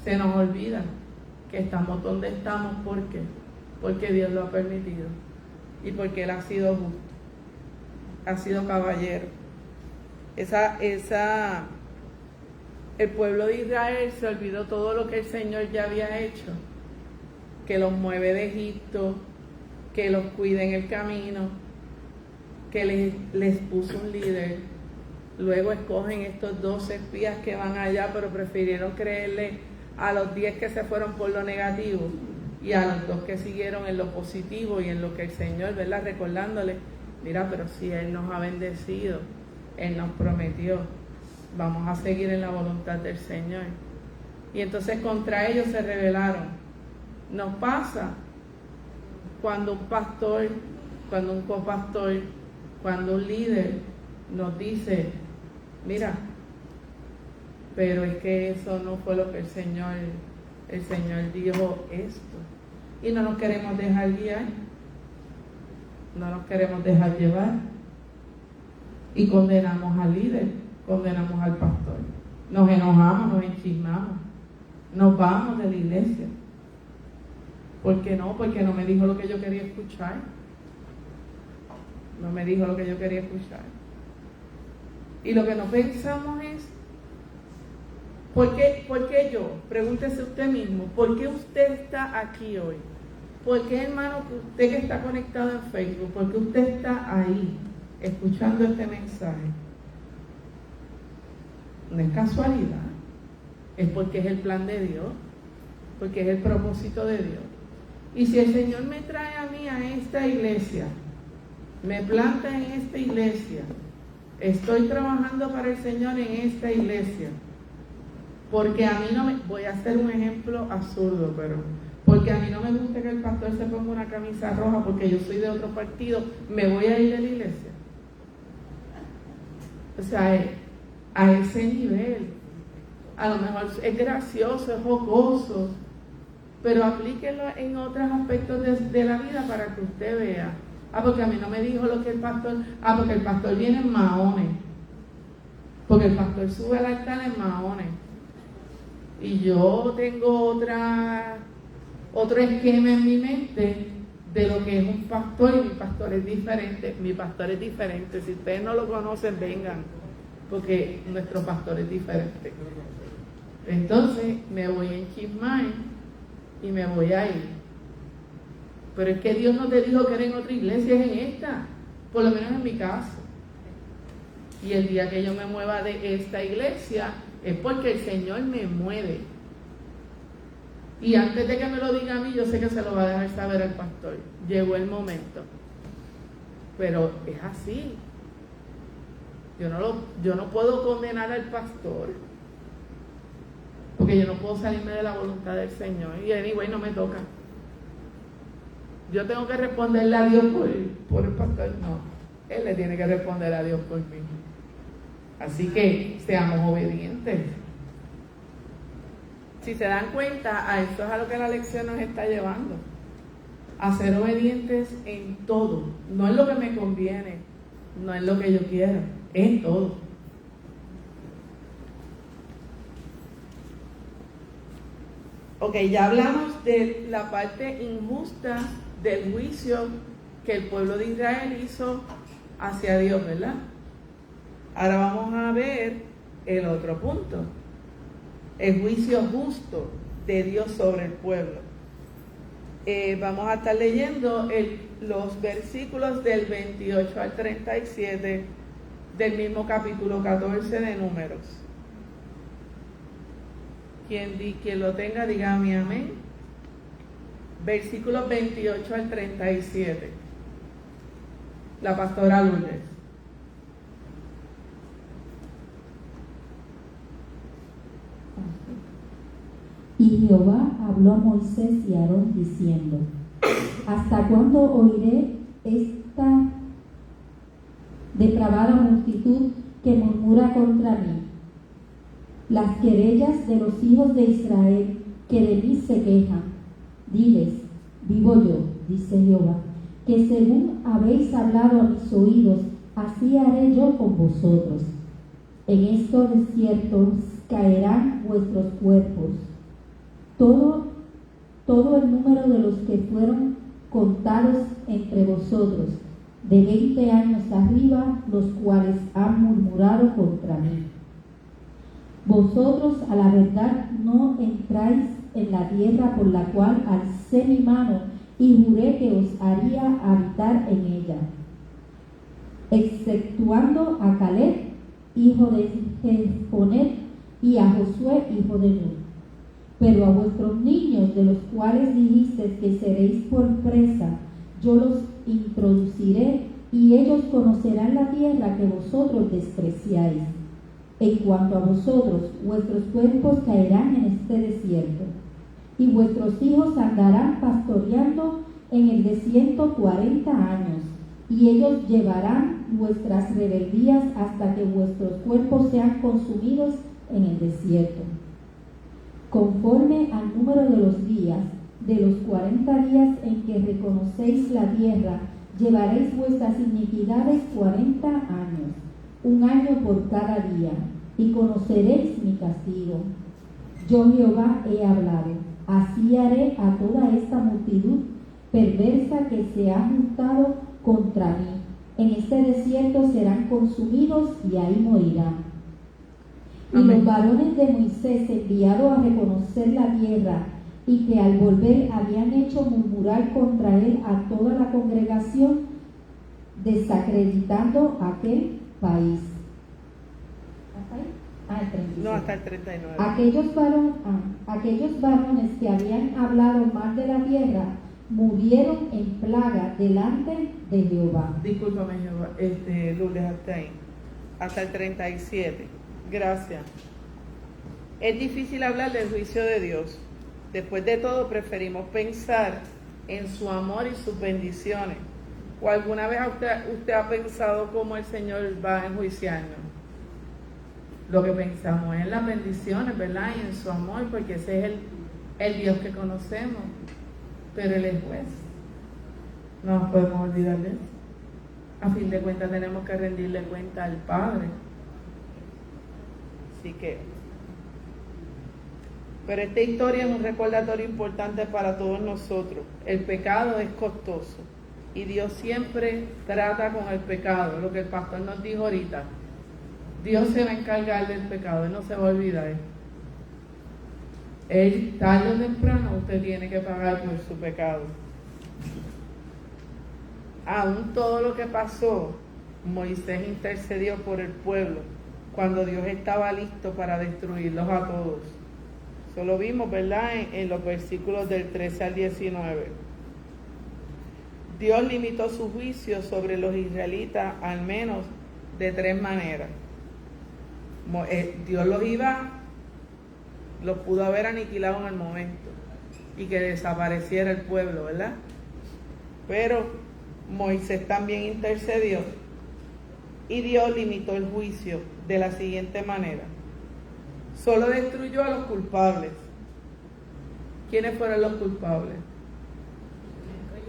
Se nos olvida que estamos donde estamos. ¿Por qué? Porque Dios lo ha permitido y porque Él ha sido justo, ha sido caballero. El pueblo de Israel se olvidó todo lo que el Señor ya había hecho, que los mueve de Egipto, que los cuida en el camino, que les puso un líder. Luego escogen estos 12 espías que van allá, pero prefirieron creerle a los 10 que se fueron por lo negativo y a los 2 que siguieron en lo positivo y en lo que el Señor, ¿verdad? Recordándole, mira, pero si Él nos ha bendecido, Él nos prometió, vamos a seguir en la voluntad del Señor. Y entonces contra ellos se rebelaron. Nos pasa cuando un pastor, cuando un copastor, cuando un líder nos dice, mira, pero es que eso no fue lo que el Señor dijo esto. Y no nos queremos dejar guiar, no nos queremos dejar llevar. Y condenamos al líder, condenamos al pastor. Nos enojamos, nos enchismamos, nos vamos de la iglesia. ¿Por qué no? Porque no me dijo lo que yo quería escuchar. No me dijo lo que yo quería escuchar. Y lo que no pensamos es, ¿por qué yo? Pregúntese usted mismo, ¿por qué usted está aquí hoy? ¿Por qué, hermano, usted que está conectado en Facebook, por qué usted está ahí escuchando este mensaje? No es casualidad, es porque es el plan de Dios, porque es el propósito de Dios. Y si el Señor me trae a mí a esta iglesia, me planta en esta iglesia, estoy trabajando para el Señor en esta iglesia, porque a mí no me, voy a hacer un ejemplo absurdo, pero porque a mí no me gusta que el pastor se ponga una camisa roja porque yo soy de otro partido, me voy a ir de la iglesia. O sea, a ese nivel, a lo mejor es gracioso, es jocoso, pero aplíquelo en otros aspectos de la vida para que usted vea. Porque a mí no me dijo lo que el pastor, porque el pastor viene en mahones, porque el pastor sube al altar en mahones, y yo tengo otro esquema en mi mente de lo que es un pastor, y mi pastor es diferente. Si ustedes no lo conocen, vengan, porque nuestro pastor es diferente. Entonces me voy en chismay y me voy a ir. Pero es que Dios no te dijo que era en otra iglesia, es en esta, por lo menos en mi caso. Y el día que yo me mueva de esta iglesia es porque el Señor me mueve. Y antes de que me lo diga a mí, yo sé que se lo va a dejar saber al pastor. Llegó el momento. Pero es así. Yo no puedo condenar al pastor, porque yo no puedo salirme de la voluntad del Señor. Y anyway, no me toca. Yo tengo que responderle a Dios por el pastor. No, Él le tiene que responder a Dios por mí. Así que seamos obedientes. Si se dan cuenta, a esto es a lo que la lección nos está llevando. A ser obedientes en todo. No en lo que me conviene, no en lo que yo quiero, en todo. Ok, ya hablamos de la parte injusta del juicio que el pueblo de Israel hizo hacia Dios, ¿verdad? Ahora vamos a ver el otro punto. El juicio justo de Dios sobre el pueblo. Vamos a estar leyendo los versículos del 28 al 37 del mismo capítulo 14 de Números. Quien lo tenga, dígame amén. Versículos 28 al 37. La pastora Lourdes. Y Jehová habló a Moisés y a Aarón diciendo: ¿hasta cuándo oiré esta depravada multitud que murmura contra mí? Las querellas de los hijos de Israel que de mí se quejan. Diles: vivo yo, dice Jehová, que según habéis hablado a mis oídos, así haré yo con vosotros. En estos desiertos caerán vuestros cuerpos. Todo el número de los que fueron contados entre vosotros, de 20 años arriba, los cuales han murmurado contra mí. Vosotros a la verdad no entráis en la tierra por la cual alcé mi mano y juré que os haría habitar en ella, exceptuando a Caleb, hijo de Jephunneh, y a Josué, hijo de Nun. Pero a vuestros niños, de los cuales dijisteis que seréis por presa, yo los introduciré, y ellos conocerán la tierra que vosotros despreciáis. En cuanto a vosotros, vuestros cuerpos caerán en este desierto, y vuestros hijos andarán pastoreando en el desierto 40 años, y ellos llevarán vuestras rebeldías hasta que vuestros cuerpos sean consumidos en el desierto. Conforme al número de los días, de los 40 días en que reconocéis la tierra, llevaréis vuestras iniquidades 40 años, 1 año por cada día, y conoceréis mi castigo. Yo Jehová he hablado, así haré a toda esta multitud perversa que se ha juntado contra mí. En este desierto serán consumidos y ahí morirán. Y los varones de Moisés, enviados a reconocer la tierra, y que al volver habían hecho murmurar contra él a toda la congregación, desacreditando aquel país. ¿Hasta ahí? El 37. No, hasta el 39. Aquellos varones que habían hablado mal de la tierra murieron en plaga delante de Jehová. Discúlpame, Jehová, Lourdes, hasta ahí. Hasta el 37. Gracias. Es difícil hablar del juicio de Dios. Después de todo, preferimos pensar en su amor y sus bendiciones. ¿O alguna vez usted ha pensado cómo el Señor va a enjuiciarnos? Lo que pensamos es en las bendiciones, ¿verdad? Y en su amor, porque ese es el Dios que conocemos. Pero Él es juez. No nos podemos olvidar de eso. A fin de cuentas, tenemos que rendirle cuenta al Padre. Así que, pero esta historia es un recordatorio importante para todos nosotros. El pecado es costoso y Dios siempre trata con el pecado, lo que el pastor nos dijo ahorita. Dios se va a encargar del pecado, Él no se va a olvidar. Él, tarde o temprano, usted tiene que pagar por su pecado. Aún todo lo que pasó, Moisés intercedió por el pueblo cuando Dios estaba listo para destruirlos a todos. Eso lo vimos, ¿verdad? En los versículos del 13 al 19. Dios limitó su juicio sobre los israelitas al menos de 3 maneras. Dios los pudo haber aniquilado en el momento y que desapareciera el pueblo, ¿verdad? Pero Moisés también intercedió y Dios limitó el juicio de la siguiente manera. Solo destruyó a los culpables. ¿Quiénes fueron los culpables?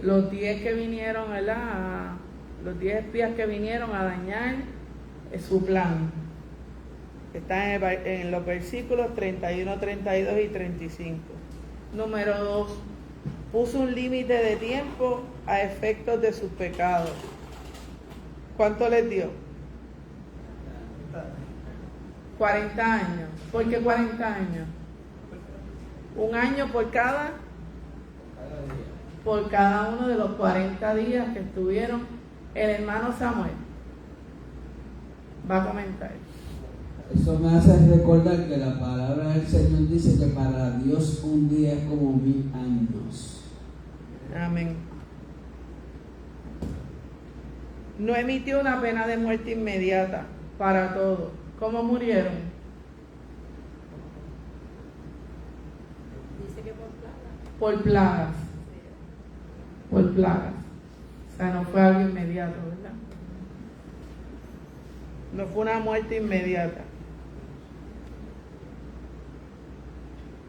Los 10 que vinieron, ¿verdad? Los 10 espías que vinieron a dañar su plan. Está en los versículos 31, 32 y 35. Número 2. Puso un límite de tiempo a efectos de sus pecados. ¿Cuánto les dio? 40 años. ¿Por qué 40 años? Un año por cada uno de los 40 días que estuvieron. El hermano Samuel va a comentar. Eso me hace recordar que la palabra del Señor dice que para Dios un día es como 1000 años. Amén. No emitió una pena de muerte inmediata para todos. ¿Cómo murieron? Dice que por plaga. Por plagas. Por plagas. O sea, no fue algo inmediato, ¿verdad? No fue una muerte inmediata.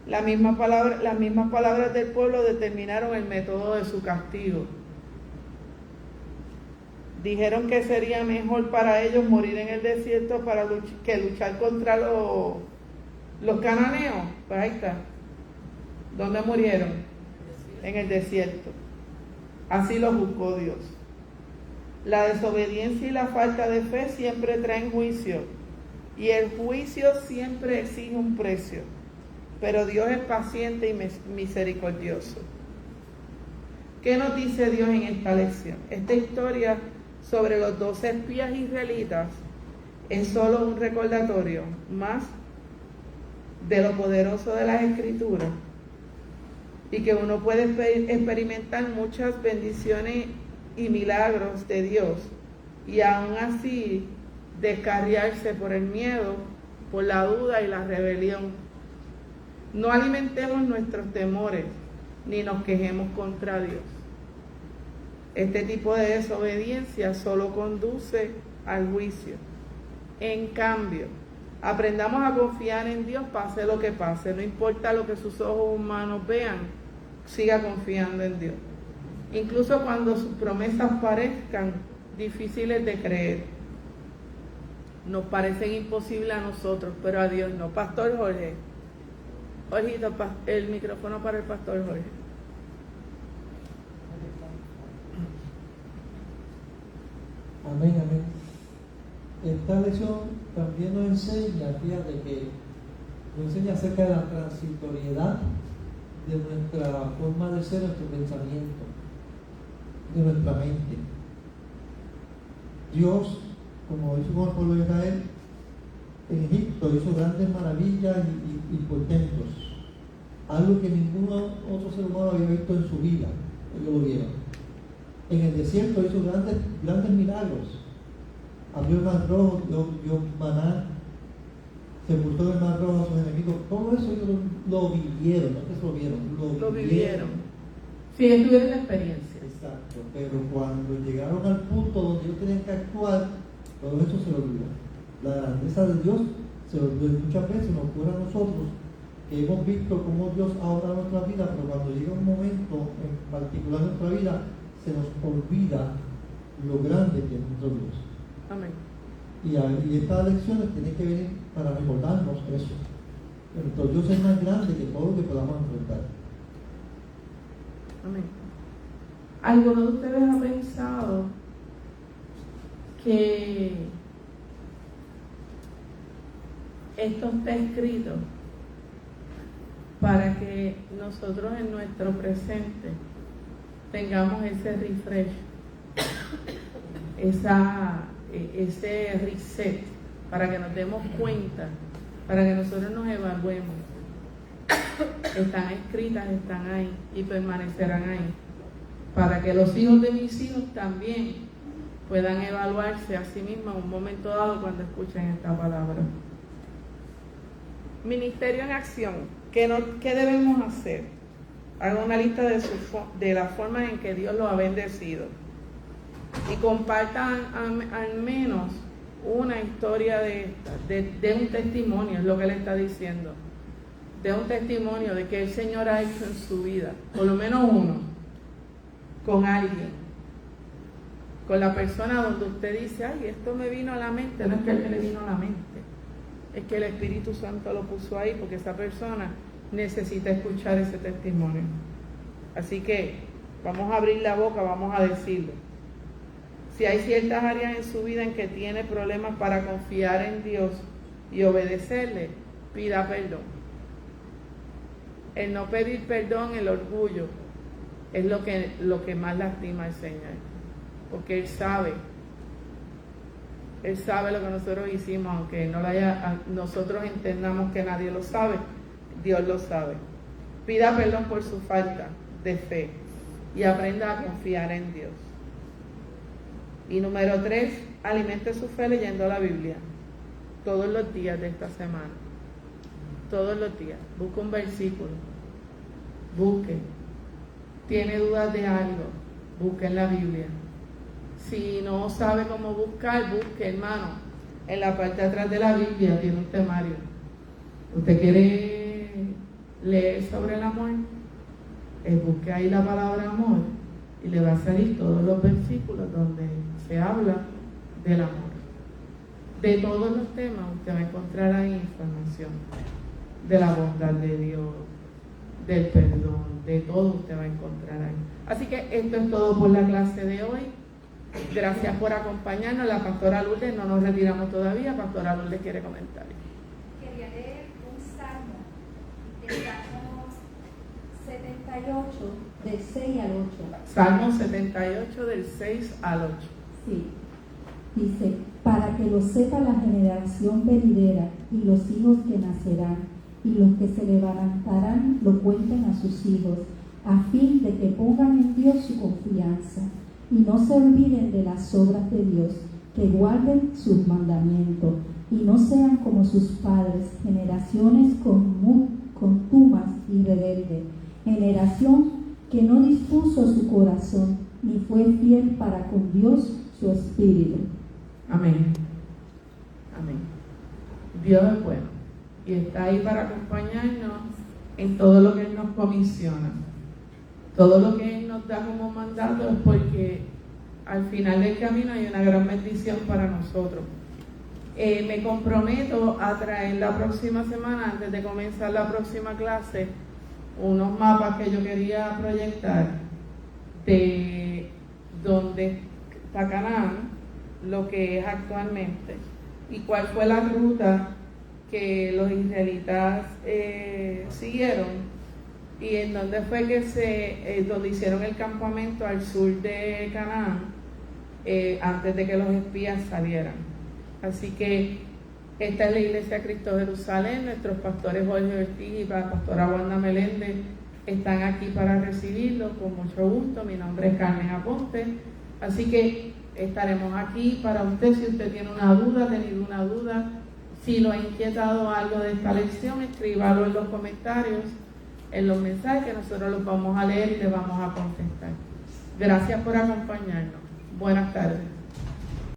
Las mismas palabras del pueblo determinaron el método de su castigo. Dijeron que sería mejor para ellos morir en el desierto que luchar contra los cananeos. Pues ahí está. ¿Dónde murieron? En el desierto. Así lo juzgó Dios. La desobediencia y la falta de fe siempre traen juicio. Y el juicio siempre exige un precio. Pero Dios es paciente y misericordioso. ¿Qué nos dice Dios en esta lección? Esta historia sobre los 12 espías israelitas es solo un recordatorio más de lo poderoso de las Escrituras y que uno puede experimentar muchas bendiciones y milagros de Dios y aún así descarriarse por el miedo, por la duda y la rebelión. No alimentemos nuestros temores ni nos quejemos contra Dios. Este tipo de desobediencia solo conduce al juicio. En cambio, aprendamos a confiar en Dios pase lo que pase. No importa lo que sus ojos humanos vean, siga confiando en Dios. Incluso cuando sus promesas parezcan difíciles de creer. Nos parecen imposibles a nosotros, pero a Dios no. Pastor Jorge. Jorgito, el micrófono para el pastor Jorge. Amén, amén. Esta lección también nos enseña, fíjate que nos enseña acerca de la transitoriedad de nuestra forma de ser, nuestro pensamiento, de nuestra mente. Dios, como hizo con el pueblo de Israel, en Egipto hizo grandes maravillas y portentos, algo que ningún otro ser humano había visto en su vida. Ellos lo vieron. En el desierto hizo grandes milagros. Abrió el mar rojo, dio maná, sepultó el mar rojo a sus enemigos. Todo eso ellos lo vivieron, no que se lo vieron, lo vivieron. Sí, tuvieron la experiencia. Exacto, pero cuando llegaron al punto donde ellos tenían que actuar, todo eso se lo olvidó. La grandeza de Dios se olvidó. Muchas veces nos ocurre a nosotros que hemos visto cómo Dios ha obrado nuestra vida, pero cuando llega un momento en particular en nuestra vida, se nos olvida lo grande que es nuestro Dios. Amén. Y estas lecciones tienen que venir para recordarnos eso. Nuestro Dios es más grande que todo lo que podamos enfrentar. Amén. ¿Alguno de ustedes ha pensado que esto está escrito para que nosotros en nuestro presente tengamos ese refresh, ese reset, para que nos demos cuenta, para que nosotros nos evaluemos. Están escritas, están ahí y permanecerán ahí, para que los hijos de mis hijos también puedan evaluarse a sí mismos en un momento dado cuando escuchen esta palabra. Ministerio en acción. ¿Qué debemos hacer? Hagan una lista de las formas en que Dios los ha bendecido y compartan al menos una historia de un testimonio, es lo que le está diciendo, de un testimonio de que el Señor ha hecho en su vida, por lo menos uno, con alguien, con la persona donde usted dice, ay, esto me vino a la mente. No es que le vino a la mente, es que el Espíritu Santo lo puso ahí porque esa persona necesita escuchar ese testimonio. Así que vamos a abrir la boca, vamos a decirlo. Si hay ciertas áreas en su vida en que tiene problemas para confiar en Dios y obedecerle, pida perdón. El no pedir perdón, el orgullo, es lo que más lastima al Señor, porque Él sabe lo que nosotros hicimos, aunque nosotros entendamos que nadie lo sabe, Dios lo sabe. Pida perdón por su falta de fe y aprenda a confiar en Dios. Y número 3, alimente su fe leyendo la Biblia todos los días de esta semana. Todos los días. Busque un versículo. Busque. ¿Tiene dudas de algo? Busque en la Biblia. Si no sabe cómo buscar, busque, hermano. En la parte de atrás de la Biblia tiene un temario. ¿Usted quiere leer sobre el amor? Busque ahí la palabra amor y le va a salir todos los versículos donde se habla del amor. De todos los temas usted va a encontrar ahí información de la bondad de Dios, del perdón, de todo usted va a encontrar ahí. Así que esto es todo por la clase de hoy. Gracias por acompañarnos. La pastora Lourdes, no nos retiramos todavía. Pastora Lourdes quiere comentar. Quería leer un salmo del Salmo 78, del 6 al 8. Salmo 78, del 6 al 8. Sí. Dice, para que lo sepa la generación venidera y los hijos que nacerán, y los que se levantarán lo cuenten a sus hijos, a fin de que pongan en Dios su confianza, y no se olviden de las obras de Dios, que guarden sus mandamientos, y no sean como sus padres, generaciones contumas y rebeldes, generación que no dispuso su corazón, ni fue fiel para con Dios su espíritu. Amén. Amén. Dios es bueno y está ahí para acompañarnos en todo lo que Él nos comisiona. Todo lo que Él nos da como mandato es porque al final del camino hay una gran bendición para nosotros. Me comprometo a traer la próxima semana, antes de comenzar la próxima clase, unos mapas que yo quería proyectar de donde está Canaán, lo que es actualmente, y cuál fue la ruta que los israelitas siguieron, y en dónde fue que donde hicieron el campamento al sur de Canaán, antes de que los espías salieran. Así que esta es la Iglesia de Cristo Jerusalén. Nuestros pastores Jorge Ortiz y la pastora Wanda Meléndez están aquí para recibirlos con mucho gusto. Mi nombre es Carmen Aponte, así que estaremos aquí para usted. Si usted tiene una duda, ha tenido una duda, si lo ha inquietado algo de esta lección, escríbalo en los comentarios, en los mensajes, que nosotros los vamos a leer y le vamos a contestar. Gracias por acompañarnos. Buenas tardes.